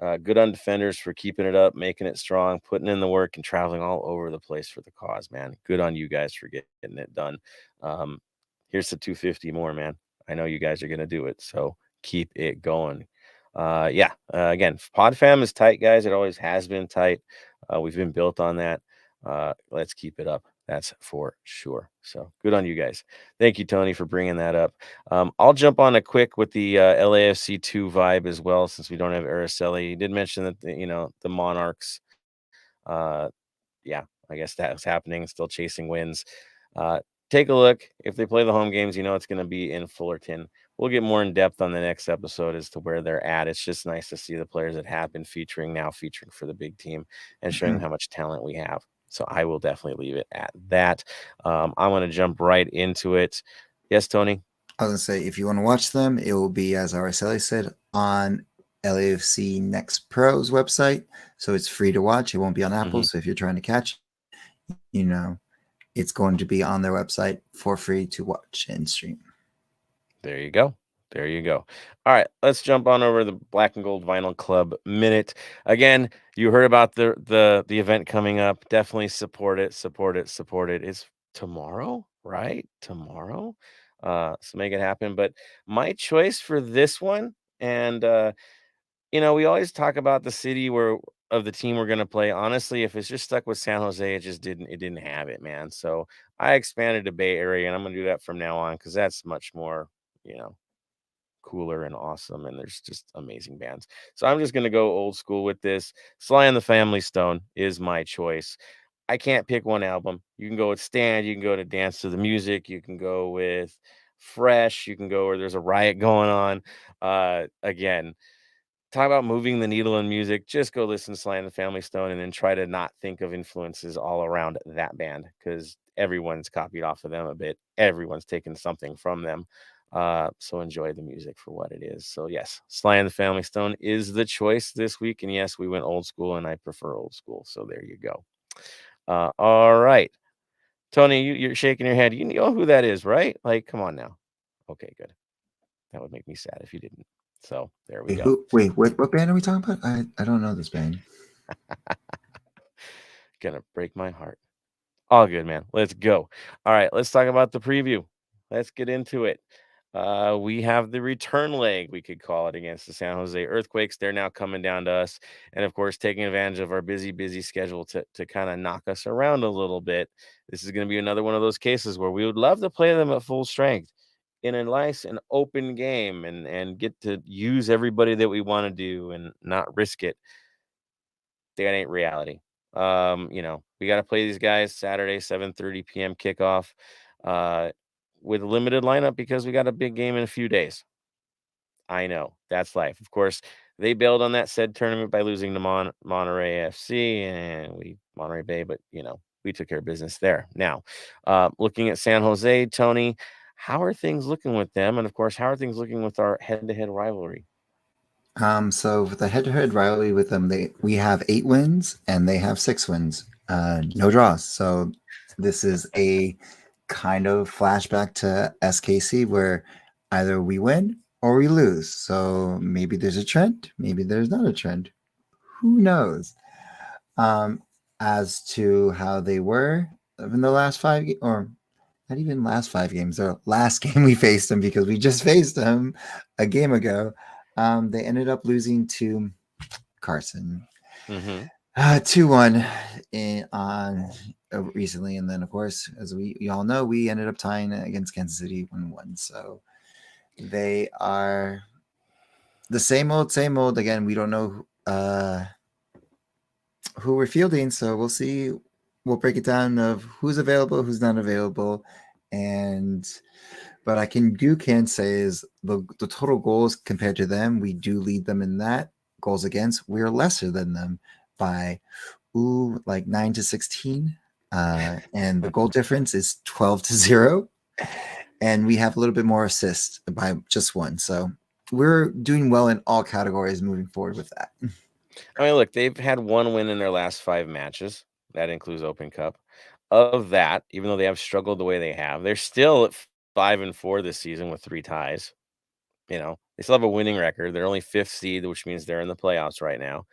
good on Defenders for keeping it up, making it strong, putting in the work, and traveling all over the place for the cause, man. Good on you guys for getting it done. Um, here's the 250 more, man. I know you guys are going to do it. So keep it going. Again, pod fam is tight, guys. It always has been tight. We've been built on that. Let's keep it up. That's for sure. So good on you guys. Thank you, Tony, for bringing that up. I'll jump on a quick with the LAFC 2 vibe as well, since we don't have Araceli. He did mention that the Monarchs. I guess that's happening. Still chasing wins. Take a look. If they play the home games, it's going to be in Fullerton. We'll get more in depth on the next episode as to where they're at. It's just nice to see the players that have been featuring for the big team and showing how much talent we have. So I will definitely leave it at that. I want to jump right into it. Yes, Tony? I was going to say, if you want to watch them, it will be, as Araceli said, on LAFC Next Pro's website. So it's free to watch. It won't be on Apple. So if you're trying to catch, it's going to be on their website for free to watch and stream. There you go. There you go. All right, let's jump on over the Black and Gold Vinyl Club Minute. Again, you heard about the event coming up. Definitely support it. It's tomorrow, right? Tomorrow. So make it happen. But my choice for this one, and we always talk about the city of the team we're going to play. Honestly, if it's just stuck with San Jose, it didn't have it, man. So I expanded to Bay Area, and I'm going to do that from now on because that's much more, cooler and awesome, and there's just amazing bands. So I'm just going to go old school with this. Sly and the Family Stone is my choice. I can't pick one album. You can go with Stand, you can go to Dance to the Music, you can go with Fresh, you can go where there's a riot going on. Again, talk about moving the needle in music. Just go listen to Sly and the Family Stone and then try to not think of influences all around that band, because everyone's copied off of them a bit. Everyone's taken something from them. So enjoy the music for what it is. So yes, Sly and the Family Stone is the choice this week. And yes, we went old school, and I prefer old school. So there you go. All right. Tony, you're shaking your head. You know who that is, right? Like, come on now. Okay, good. That would make me sad if you didn't. So there we go. What band are we talking about? I don't know this band. Gonna break my heart. All good, man. Let's go. All right, let's talk about the preview. Let's get into it. We have the return leg, we could call it, against the San Jose Earthquakes. They're now coming down to us, and of course, taking advantage of our busy schedule to kind of knock us around a little bit. This is going to be another one of those cases where we would love to play them at full strength in a nice and open game and get to use everybody that we want to do and not risk it. That ain't reality. We got to play these guys Saturday, 7:30 p.m. kickoff. With a limited lineup because we got a big game in a few days. I know, that's life. Of course, they bailed on that said tournament by losing to Monterey FC and Monterey Bay, but we took care of business there. Now, looking at San Jose, Tony, how are things looking with them? And of course, how are things looking with our head-to-head rivalry? So with the head-to-head rivalry with them, we have 8 wins and they have 6 wins, no draws. So this is a kind of flashback to SKC where either we win or we lose. So maybe there's a trend, maybe there's not a trend. Who knows? As to how they were in the last 5 or not even last 5 games, the last game we faced them, because we just faced them a game ago. They ended up losing to Carson. Mm-hmm. 2-1 on recently, and then of course, as we all know, we ended up tying against Kansas City 1-1. So they are the same old, same old. Again, we don't know who we're fielding, so we'll see. We'll break it down of who's available, who's not available, and but I can say is the total goals compared to them, we do lead them in that. Goals against, we're lesser than them by like 9-16, and the goal difference is 12-0, and we have a little bit more assists by just one. So we're doing well in all categories moving forward with that. I mean, look, they've had one win in their last 5 matches. That includes Open Cup. Of that, even though they have struggled the way they have, they're still at 5-4 this season with 3 ties. They still have a winning record. They're only 5th seed, which means they're in the playoffs right now.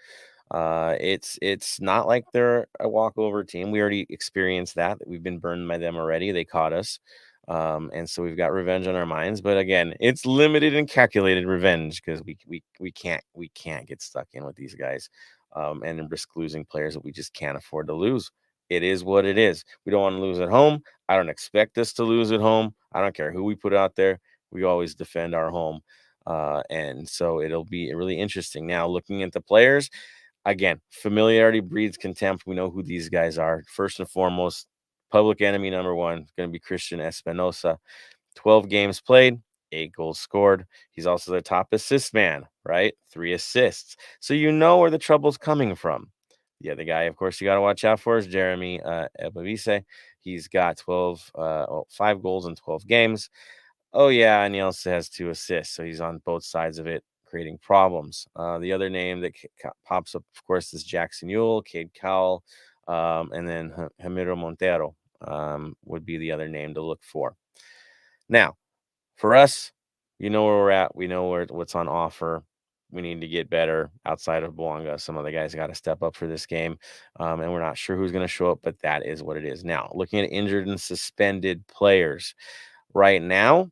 It's not like they're a walkover team. We already experienced that. We've been burned by them already. They caught us. And so we've got revenge on our minds. But again, it's limited and calculated revenge because we can't get stuck in with these guys and risk losing players that we just can't afford to lose. It is what it is. We don't want to lose at home. I don't expect us to lose at home. I don't care who we put out there. We always defend our home. And so it'll be really interesting. Now, looking at the players, again, familiarity breeds contempt. We know who these guys are. First and foremost, public enemy number 1 is going to be Christian Espinosa. 12 games played, 8 goals scored. He's also the top assist man, right? 3 assists. So you know where the trouble's coming from. The other guy, of course, you got to watch out for is Jeremy Ebavise. He's got 5 goals in 12 games. Oh, yeah, and he also has 2 assists, so he's on both sides of it, creating problems. The other name that pops up, of course, is Jackson Ewell, Cade Cowell, and then Jamiro Montero would be the other name to look for. Now, for us, you know where we're at. We know what's on offer. We need to get better outside of Boanga. Some of the guys got to step up for this game, and we're not sure who's going to show up, but that is what it is. Now, looking at injured and suspended players, right now,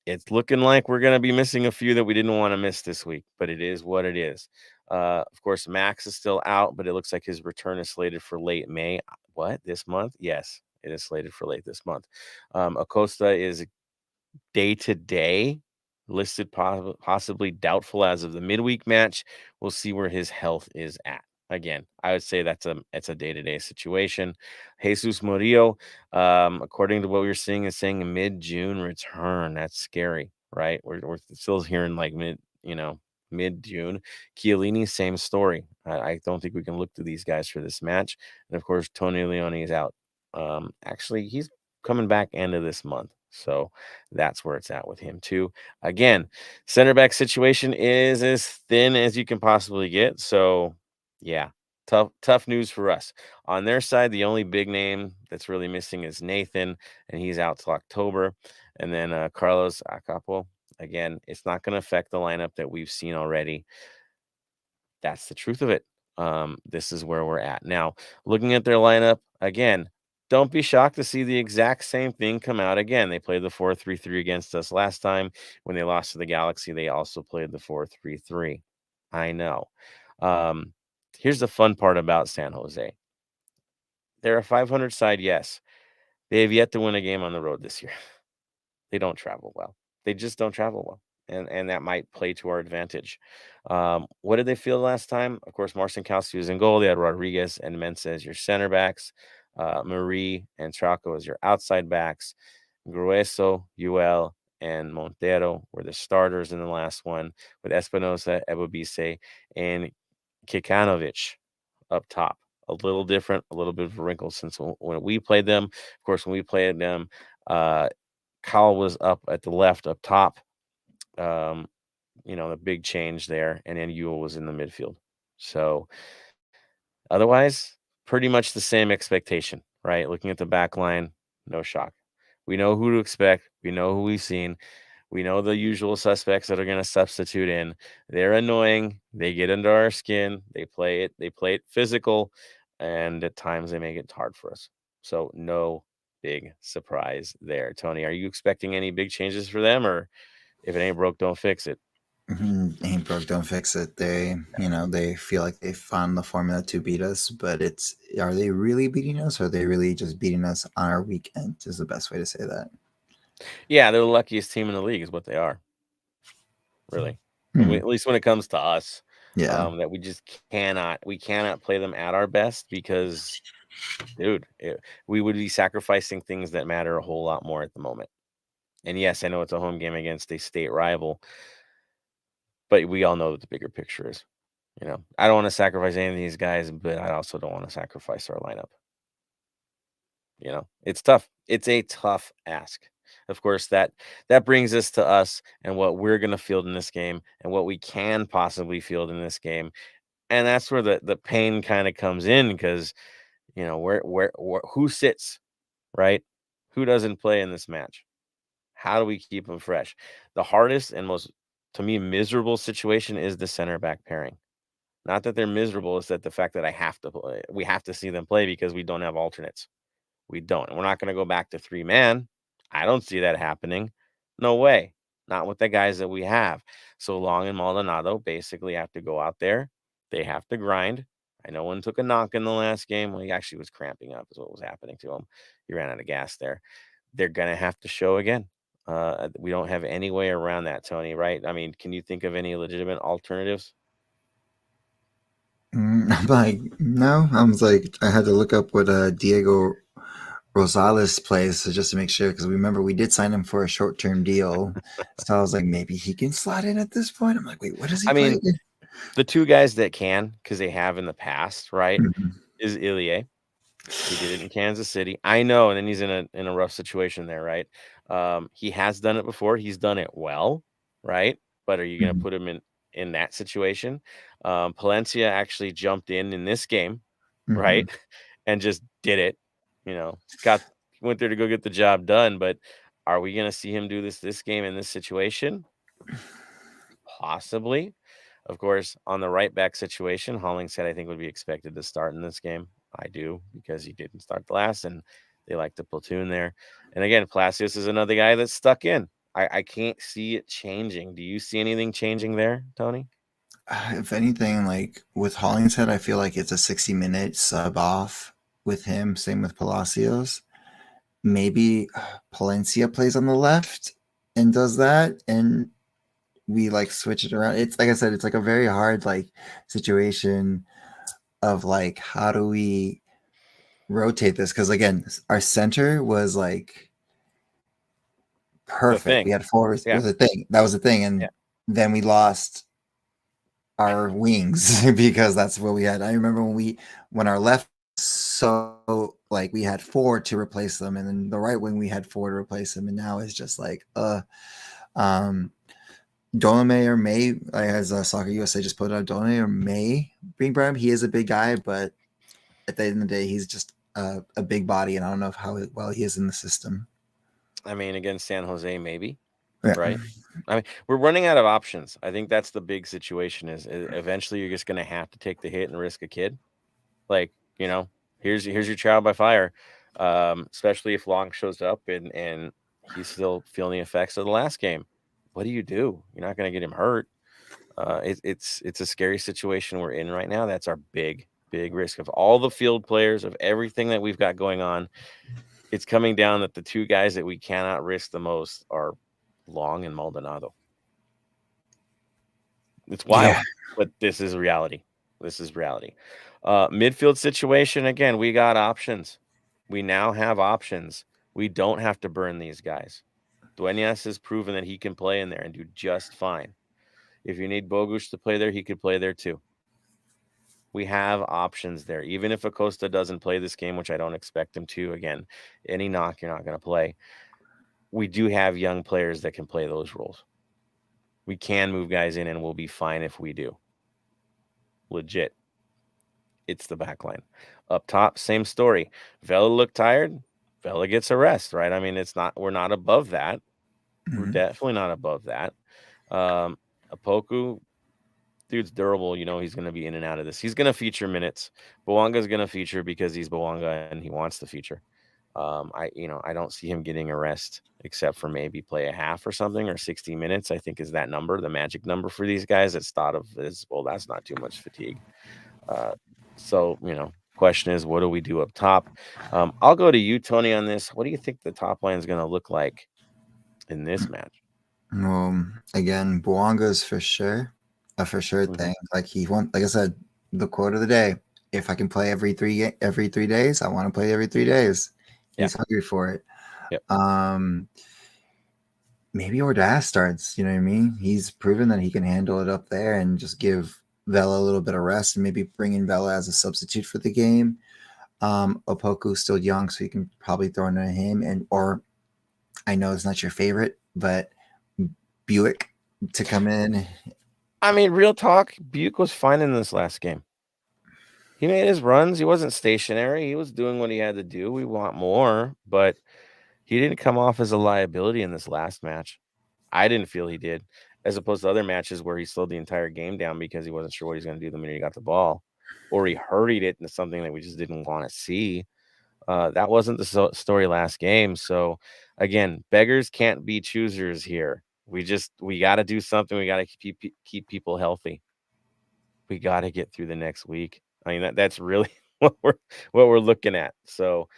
it's looking like we're going to be missing a few that we didn't want to miss this week, but it is what it is. Of course, Max is still out, but it looks like his return is slated for late May. What? This month? Yes, it is slated for late this month. Acosta is day-to-day listed possibly doubtful as of the midweek match. We'll see where his health is at. Again, I would say it's a day-to-day situation. Jesus Murillo, according to what we're seeing, is saying a mid-June return. That's scary, right? We're still hearing like mid-June. Chiellini, same story. I don't think we can look to these guys for this match. And of course, Tony Leone is out. Actually, he's coming back end of this month. So that's where it's at with him too. Again, center back situation is as thin as you can possibly get. So yeah, tough news for us. On their side, the only big name that's really missing is Nathan, and he's out till October. And then Carlos Acapo, again, it's not going to affect the lineup that we've seen already. That's the truth of it. This is where we're at. Now, looking at their lineup, again, don't be shocked to see the exact same thing come out again. They played the 4-3-3 against us last time. When they lost to the Galaxy, they also played the 4-3-3. I know. Here's the fun part about San Jose. They're a 500 side, yes. They have yet to win a game on the road this year. They don't travel well. They just don't travel well. And that might play to our advantage. What did they feel last time? Of course, Marcinkowski was in goal. They had Rodriguez and Mensah as your center backs. Marie and Traco as your outside backs. Grueso, Ewell, and Montero were the starters in the last one, with Espinosa, Ebobisse, and Kikanovic up top. A little different, a little bit of a wrinkle since when we played them. Of course, when we played them, Kyle was up at the left up top. The big change there, and then Ewell was in the midfield. So otherwise, pretty much the same expectation, right? Looking at the back line, no shock. We know who to expect. We know who we've seen. We know the usual suspects that are going to substitute in. They're annoying. They get under our skin. They play it physical, and at times they make it hard for us. So no big surprise there. Tony, are you expecting any big changes for them, or if it ain't broke, don't fix it? Ain't broke, don't fix it. They feel like they found the formula to beat us, but are they really beating us? Or are they really just beating us on our weekend? Is the best way to say that. Yeah, they're the luckiest team in the league, is what they are, really. Hmm. At least when it comes to us, Yeah. that we cannot play them at our best because, dude, we would be sacrificing things that matter a whole lot more at the moment. And yes, I know it's a home game against a state rival, but we all know what the bigger picture is. I don't want to sacrifice any of these guys, but I also don't want to sacrifice our lineup. It's tough. It's a tough ask. Of course, that brings us to us and what we're going to field in this game and what we can possibly field in this game. And that's where the pain kind of comes in because, who sits, right? Who doesn't play in this match? How do we keep them fresh? The hardest and most, to me, miserable situation is the center back pairing. Not that they're miserable, it's that the fact that we have to see them play because we don't have alternates. We don't. And we're not going to go back to 3-man. I don't see that happening. No way. Not with the guys that we have. So Long and Maldonado basically have to go out there. They have to grind. I know one took a knock in the last game. Well, he actually was cramping up, is what was happening to him. He ran out of gas there. They're going to have to show again. We don't have any way around that, Tony, right? I mean, can you think of any legitimate alternatives? I'm like, no. I was like, I had to look up what Diego Rosales plays just to make sure, because remember we did sign him for a short-term deal. So I was like, maybe he can slot in at this point. I'm like, wait, what does he I play mean, again? the two guys that can, because they have in the past, right, Mhm. is Ilie. He did it in Kansas City. I know, and then he's in a rough situation there, right? He has done it before. He's done it well, right? But are you going to Mhm. put him in that situation? Palencia actually jumped in this game, right, Mhm. and just did it. Got went there to go get the job done. But are we going to see him do this game in this situation? Possibly. Of course, on the right back situation, Hollingshead, I think, would be expected to start in this game. I do, because he didn't start the last, and they like to platoon there. And again, Palacios is another guy that's stuck in. I can't see it changing. Do you see anything changing there, Tony? If anything, like with Hollingshead, I feel like it's a 60-minute sub off with him. Same with Palacios. Maybe Palencia plays on the left and does that, and we like switch it around. It's like I said, it's like a very hard like situation of like how do we rotate this? Because again, our center was like The perfect. We thing. had forwards. It Yeah. was a thing. That was the thing, Yeah. and then we lost our wings because that's what we had. I remember when our left, so like we had four to replace them, and then the right wing we had four to replace them, and now it's just like um Dolome or May, as Soccer USA just put out, Dolome or May being brought up. He is a big guy, but at the end of the day, he's just a big body, and I don't know how well he is in the system. I mean, against San Jose, maybe, Yeah. right? I mean, we're running out of options. I think that's the big situation is eventually you're just going to have to take the hit and risk a kid. Like, here's your trial by fire. Especially if Long shows up and he's still feeling the effects of the last game. What do? You're not going to get him hurt. It's a scary situation we're in right now. That's our big risk of all the field players, of everything that we've got going on. It's coming down that the two guys that we cannot risk the most are Long and Maldonado. It's Yeah. wild, but this is reality. This is reality. Midfield situation, again, we got options. We now have options. We don't have to burn these guys. Duenas has proven that he can play in there and do just fine. If you need Bogusz to play there, he could play there too. We have options there. Even if Acosta doesn't play this game, which I don't expect him to, again, any knock, you're not going to play. We do have young players that can play those roles. We can move guys in and we'll be fine if we do. Legit. It's the back line. Up top, same story. Vela looked tired. Vela gets a rest, right? I mean, we're not above that. We're Mhm. definitely not above that. Apoku, dude's durable. He's going to be in and out of this. He's going to feature minutes. Bowanga's going to feature because he's Bowanga and he wants to feature. I don't see him getting a rest except for maybe play a half or something, or 60 minutes. I think is that number, the magic number for these guys. It's thought of as, well, that's not too much fatigue. Uh, so, question is, what do we do up top? I'll go to you, Tony, on this. What do you think the top line is going to look like in this match? Again, Bouanga's for sure Mhm. thing. Like I said, the quote of the day: if I can play every 3 days, I want to play every 3 days. Yeah. He's hungry for it. Yep. Maybe Ordaz starts. You know what I mean? He's proven that he can handle it up there, and just give Vela a little bit of rest, and maybe bring in Vela as a substitute for the game. Opoku's still young, so you can probably throw in him, or I know it's not your favorite, but Buick to come in. I mean, real talk, Buick was fine in this last game. He made his runs. He wasn't stationary. He was doing what he had to do. We want more, but he didn't come off as a liability in this last match. I didn't feel he did, as opposed to other matches where he slowed the entire game down because he wasn't sure what he's going to do the minute he got the ball, or he hurried it into something that we just didn't want to see. That wasn't the story last game. So, again, beggars can't be choosers here. We got to do something. We got to keep people healthy. We got to get through the next week. I mean, that's really what we're looking at. So,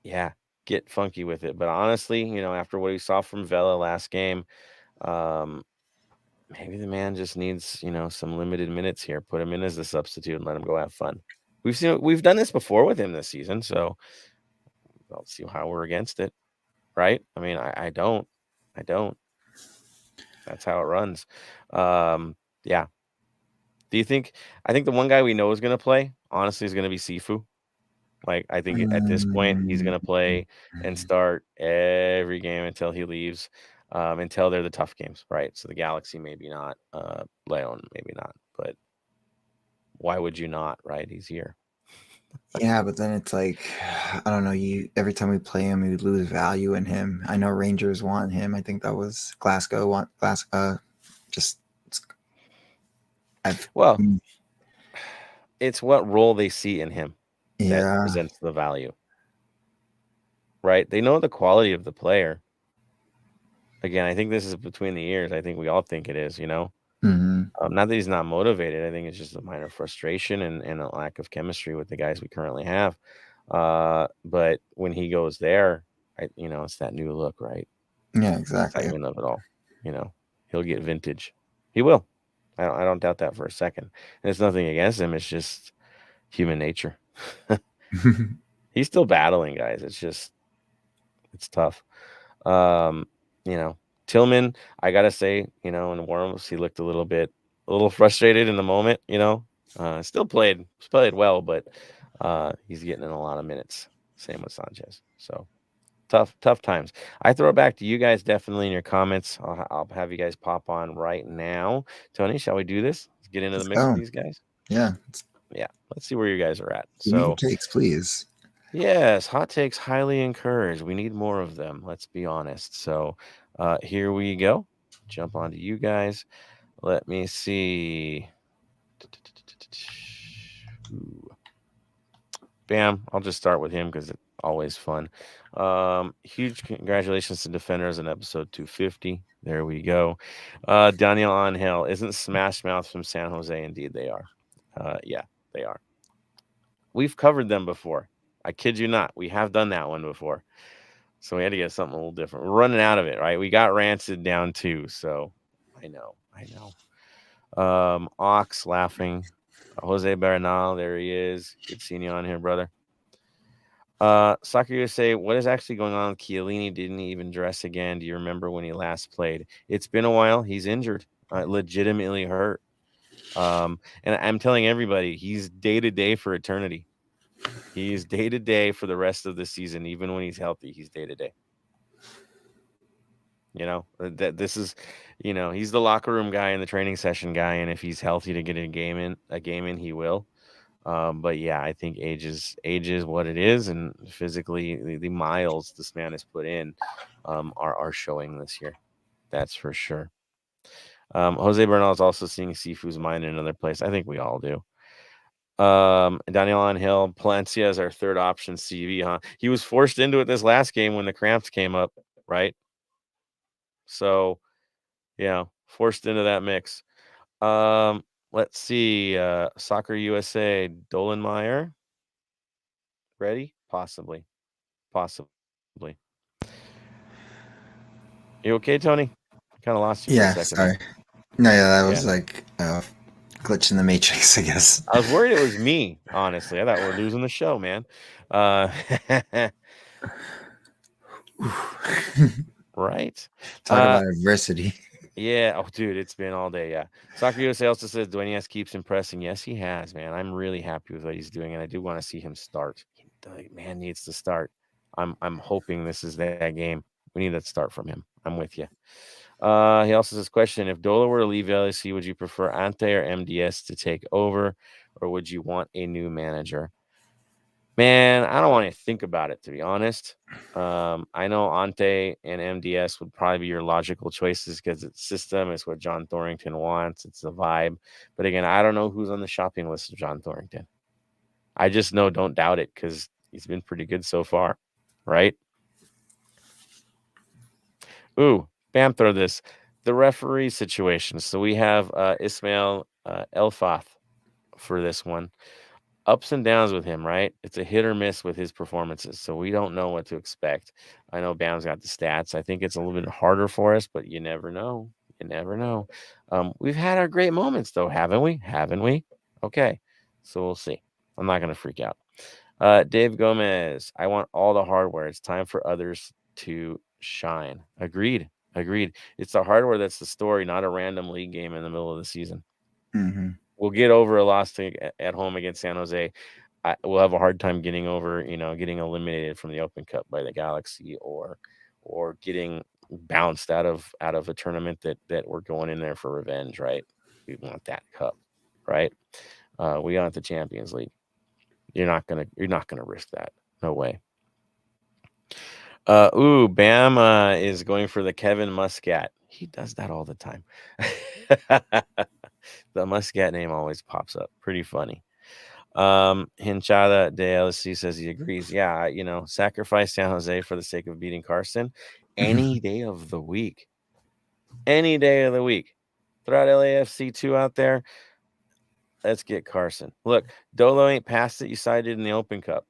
yeah, get funky with it. But honestly, after what we saw from Vela last game, maybe the man just needs, some limited minutes here. Put him in as a substitute and let him go have fun. We've done this before with him this season, so I'll see how we're against it, right? I mean, I don't. That's how it runs. Yeah. Do you think? I think the one guy we know is going to play, honestly, is going to be Sifu. Like, I think at this point he's going to play and start every game until he leaves, until they're the tough games, right? So the Galaxy, maybe not. Leon, maybe not. But why would you not, right? He's here. Yeah, but then it's like, I don't know. Every time we play him, we lose value in him. I know Rangers want him. I think that was Glasgow just. Well, it's what role they see in him that Yeah. presents the value, right? They know the quality of the player. Again, I think this is between the years. I think we all think it is, Mm-hmm. Not that he's not motivated. I think it's just a minor frustration and a lack of chemistry with the guys we currently have. But when he goes there, it's that new look, right? Yeah, exactly. Excitement of it all. He'll get vintage. He will. I don't doubt that for a second. And it's nothing against him. It's just human nature. He's still battling, guys. It's tough. Tillman, I gotta say, in warm-ups, he looked a little frustrated in the moment. Still played well, but he's getting in a lot of minutes. Same with Sanchez. So tough times. I throw it back to you guys definitely in your comments. I'll have you guys pop on right now. Tony, shall we do this? Let's get into the mix with these guys. Yeah. Let's see where you guys are at. Give me your takes, please. Yes, hot takes highly encouraged. We need more of them. Let's be honest. So here we go. Jump onto you guys. Let me see. Ooh. Bam. I'll just start with him because it's always fun. Huge congratulations to Defenders in episode 250. There we go. Daniel Angel isn't Smash Mouth from San Jose. Indeed, they are. Yeah, they are. We've covered them before. I kid you not. We have done that one before. So we had to get something a little different. We're running out of it, right? We got Rancid down too. So I know. Ox laughing. Jose Bernal, there he is. Good seeing you on here, brother. Soccer USA, what is actually going on? Chiellini didn't even dress again. Do you remember when he last played? It's been a while. He's injured. Legitimately hurt. And I'm telling everybody, he's day-to-day for eternity. He's day-to-day for the rest of the season. Even when he's healthy, he's day-to-day. This is, he's the locker room guy and the training session guy. And if he's healthy to get a game in, he will. But yeah, I think age is what it is. And physically, the miles this man has put in are showing this year. That's for sure. Jose Bernal is also seeing Sifu's mind in another place. I think we all do. Daniel Angel Palencia is our third option CV, huh? He was forced into it this last game when the cramps came up, right? So, forced into that mix. Let's see. Soccer USA, Dolenmeyer. Ready? Possibly. You okay, Tony? Kind of lost you for a Yeah, second there. sorry. No, yeah, that was Yeah. like a glitch in the matrix, I guess. I was worried it was me, honestly. I thought we're losing the show, man. Right? Talk about adversity. Yeah. Oh, dude, it's been all day. Yeah. Soccer USA also says Duenas keeps impressing. Yes, he has, man. I'm really happy with what he's doing, and I do want to see him start. The man needs to start. I'm hoping this is that game. We need that start from him. I'm with you. He also says, question: if Dola were to leave LSC, would you prefer Ante or MDS to take over, or would you want a new manager? Man, I don't want to think about it, to be honest. I know Ante and MDS would probably be your logical choices because it's system, it's what John Thorrington wants, it's the vibe. But again, I don't know who's on the shopping list of John Thorrington. I just know don't doubt it because he's been pretty good so far, right? Ooh, bam, throw this. The referee situation. So we have Ismail Elfath for this one. Ups and downs with him, right? It's a hit or miss with his performances. So we don't know what to expect. I know Bam's got the stats. I think it's a little bit harder for us, but you never know. You never know. We've had our great moments, though, haven't we? Haven't we? Okay. So we'll see. I'm not going to freak out. Dave Gomez, I want all the hardware. It's time for others to shine. Agreed. It's the hardware that's the story, not a random league game in the middle of the season. Mm-hmm. We'll get over a loss at home against San Jose. We'll have a hard time getting over, getting eliminated from the Open Cup by the Galaxy, or getting bounced out of a tournament that we're going in there for revenge, right? We want that cup, right? We want the Champions League. You're not gonna risk that. No way. Bam is going for the Kevin Muscat. He does that all the time. The Muscat name always pops up. Pretty funny. Hinchada de LSC says he agrees. Yeah, sacrifice San Jose for the sake of beating Carson any day of the week. Any day of the week. Throw out LAFC 2 out there. Let's get Carson. Look, Dolo ain't passed it. You cited in the Open Cup.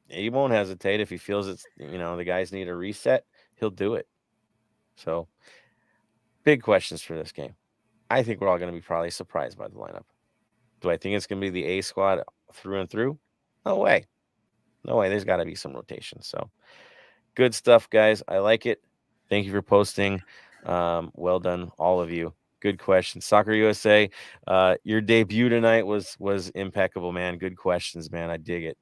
He won't hesitate if he feels it's, the guys need a reset. He'll do it. So, big questions for this game. I think we're all going to be probably surprised by the lineup. Do I think it's going to be the A squad through and through? No way. There's got to be some rotation. So, good stuff, guys. I like it. Thank you for posting. Well done, all of you. Good question. Soccer USA, your debut tonight was impeccable, man. Good questions, man. I dig it.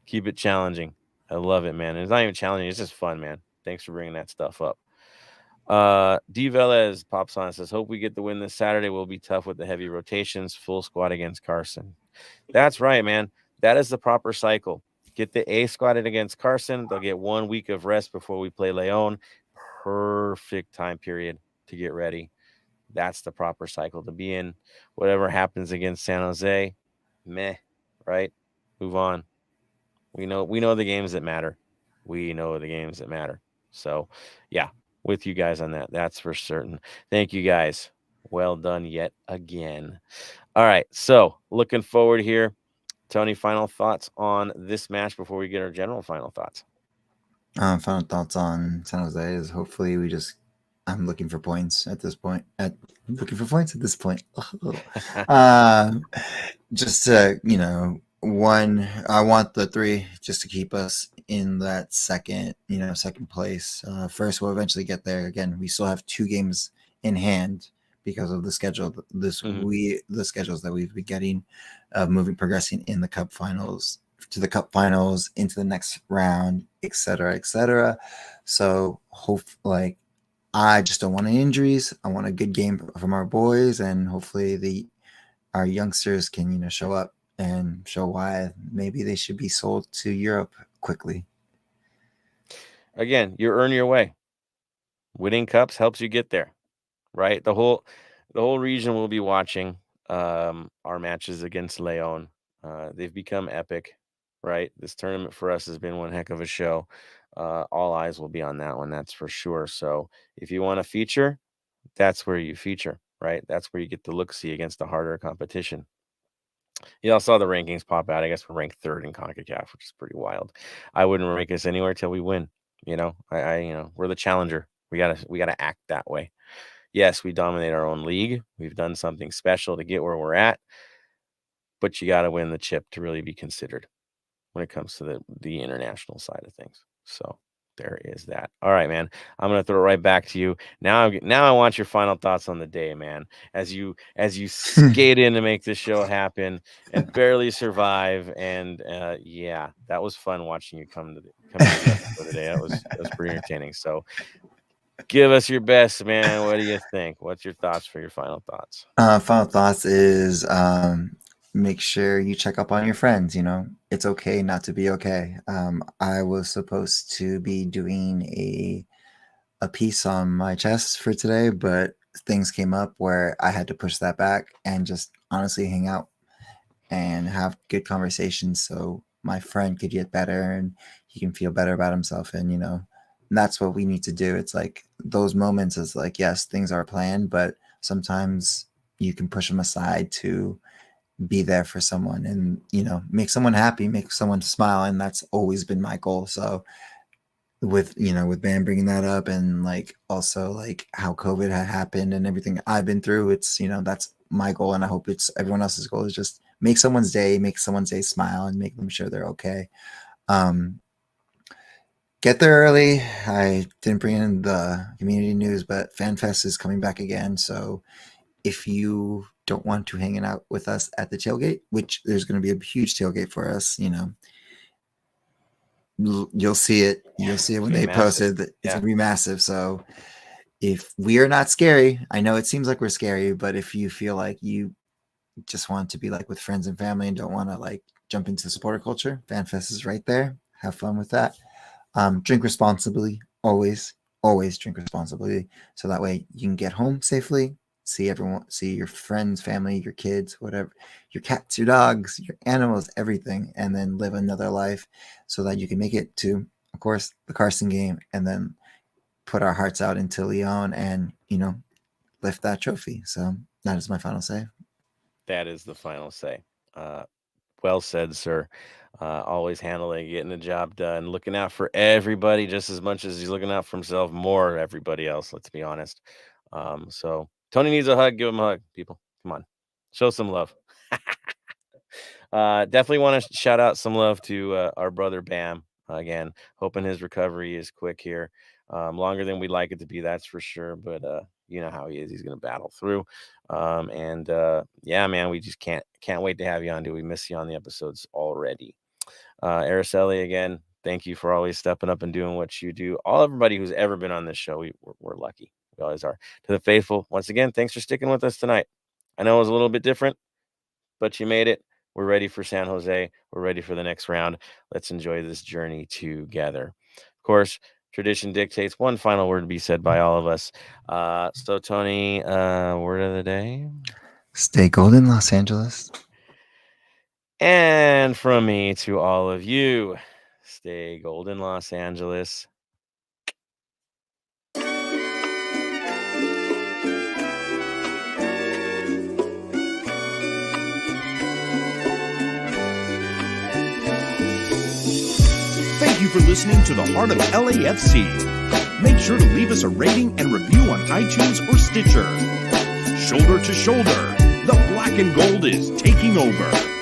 Keep it challenging. I love it, man. And it's not even challenging. It's just fun, man. Thanks for bringing that stuff up. D. Velez pops on and says, hope we get the win this Saturday. We'll be tough with the heavy rotations. Full squad against Carson. That's right, man. That is the proper cycle. Get the A squad in against Carson. They'll get 1 week of rest before we play Leon. Perfect time period to get ready. That's the proper cycle to be in. Whatever happens against San Jose, meh, right? Move on. We know the games that matter. So, yeah, with you guys on that. That's for certain. Thank you guys. Well done yet again. All right. So, looking forward here. Tony, final thoughts on this match before we get our general final thoughts. Final thoughts on San Jose is hopefully I'm looking for points at this point. Just to, one, I want the 3 just to keep us in that second place. First, we'll eventually get there. Again, we still have 2 games in hand because of the schedule. The schedules that we've been getting, progressing in the cup finals, to the cup finals, into the next round, etc. So I just don't want any injuries. I want a good game from our boys, and hopefully our youngsters can show up and show why maybe they should be sold to Europe quickly. Again, you earn your way. Winning cups helps you get there, right? The whole region will be watching. our matches against Leon. They've become epic, right? This tournament for us has been one heck of a show. All eyes will be on that one, that's for sure. So if you want to feature, that's where you feature, right? That's where you get the look-see against the harder competition. You all saw the rankings pop out. I guess we're ranked 3rd in CONCACAF, which is pretty wild. I wouldn't rank us anywhere till we win. We're the challenger. We gotta act that way. Yes, we dominate our own league. We've done something special to get where we're at, but you gotta win the chip to really be considered when it comes to the international side of things. So there is that. All right, man. I'm gonna throw it right back to you. Now I want your final thoughts on the day, man. As you skate in to make this show happen and barely survive. And yeah, that was fun watching you come to the episode today. That was pretty entertaining. So give us your best, man. What do you think? What's your thoughts for your final thoughts? Final thoughts is make sure you check up on your friends. It's okay not to be okay. I was supposed to be doing a piece on my chest for today, but things came up where I had to push that back and just honestly hang out and have good conversations so my friend could get better and he can feel better about himself. And that's what we need to do. It's like those moments is like, yes, things are planned, but sometimes you can push them aside to be there for someone and, make someone happy, make someone smile. And that's always been my goal. So with Bam bringing that up and like also like how COVID had happened and everything I've been through, it's, that's my goal. And I hope it's everyone else's goal is just make someone's day smile and make them sure they're okay. Get there early. I didn't bring in the community news, but FanFest is coming back again. So if you don't want to hang out with us at the tailgate, which there's going to be a huge tailgate for us, you'll see it. You'll see it when they posted. It's going to be massive. So if we are not scary, I know it seems like we're scary, but if you feel like you just want to be like with friends and family and don't want to like jump into supporter culture, FanFest is right there. Have fun with that. Drink responsibly. Always drink responsibly. So that way you can get home safely, see your friends, family, your kids, whatever, your cats, your dogs, your animals, everything, and then live another life so that you can make it to, of course, the Carson game and then put our hearts out into Leon and, lift that trophy. So that is my final say. That is the final say. Well said, sir. Always handling, getting the job done, looking out for everybody just as much as he's looking out for himself, more everybody else, let's be honest. So Tony needs a hug. Give him a hug, people. Come on. Show some love. Definitely want to shout out some love to our brother Bam. Again, hoping his recovery is quick here. Longer than we'd like it to be, that's for sure. But you know how he is. He's going to battle through. Yeah, man, we just can't wait to have you on, dude. We miss you on the episodes already. Araceli, again, thank you for always stepping up and doing what you do. Everybody who's ever been on this show, we're lucky. We always are. To the faithful, once again, thanks for sticking with us tonight. I know it was a little bit different, but you made it. We're ready for San Jose. We're ready for the next round. Let's enjoy this journey together. Of course, tradition dictates one final word to be said by all of us. So, Tony, word of the day? Stay golden, Los Angeles. And from me to all of you, stay golden, Los Angeles. Thank you for listening to the Heart of LAFC. Make sure to leave us a rating and review on iTunes or Stitcher. Shoulder to shoulder, the black and gold is taking over.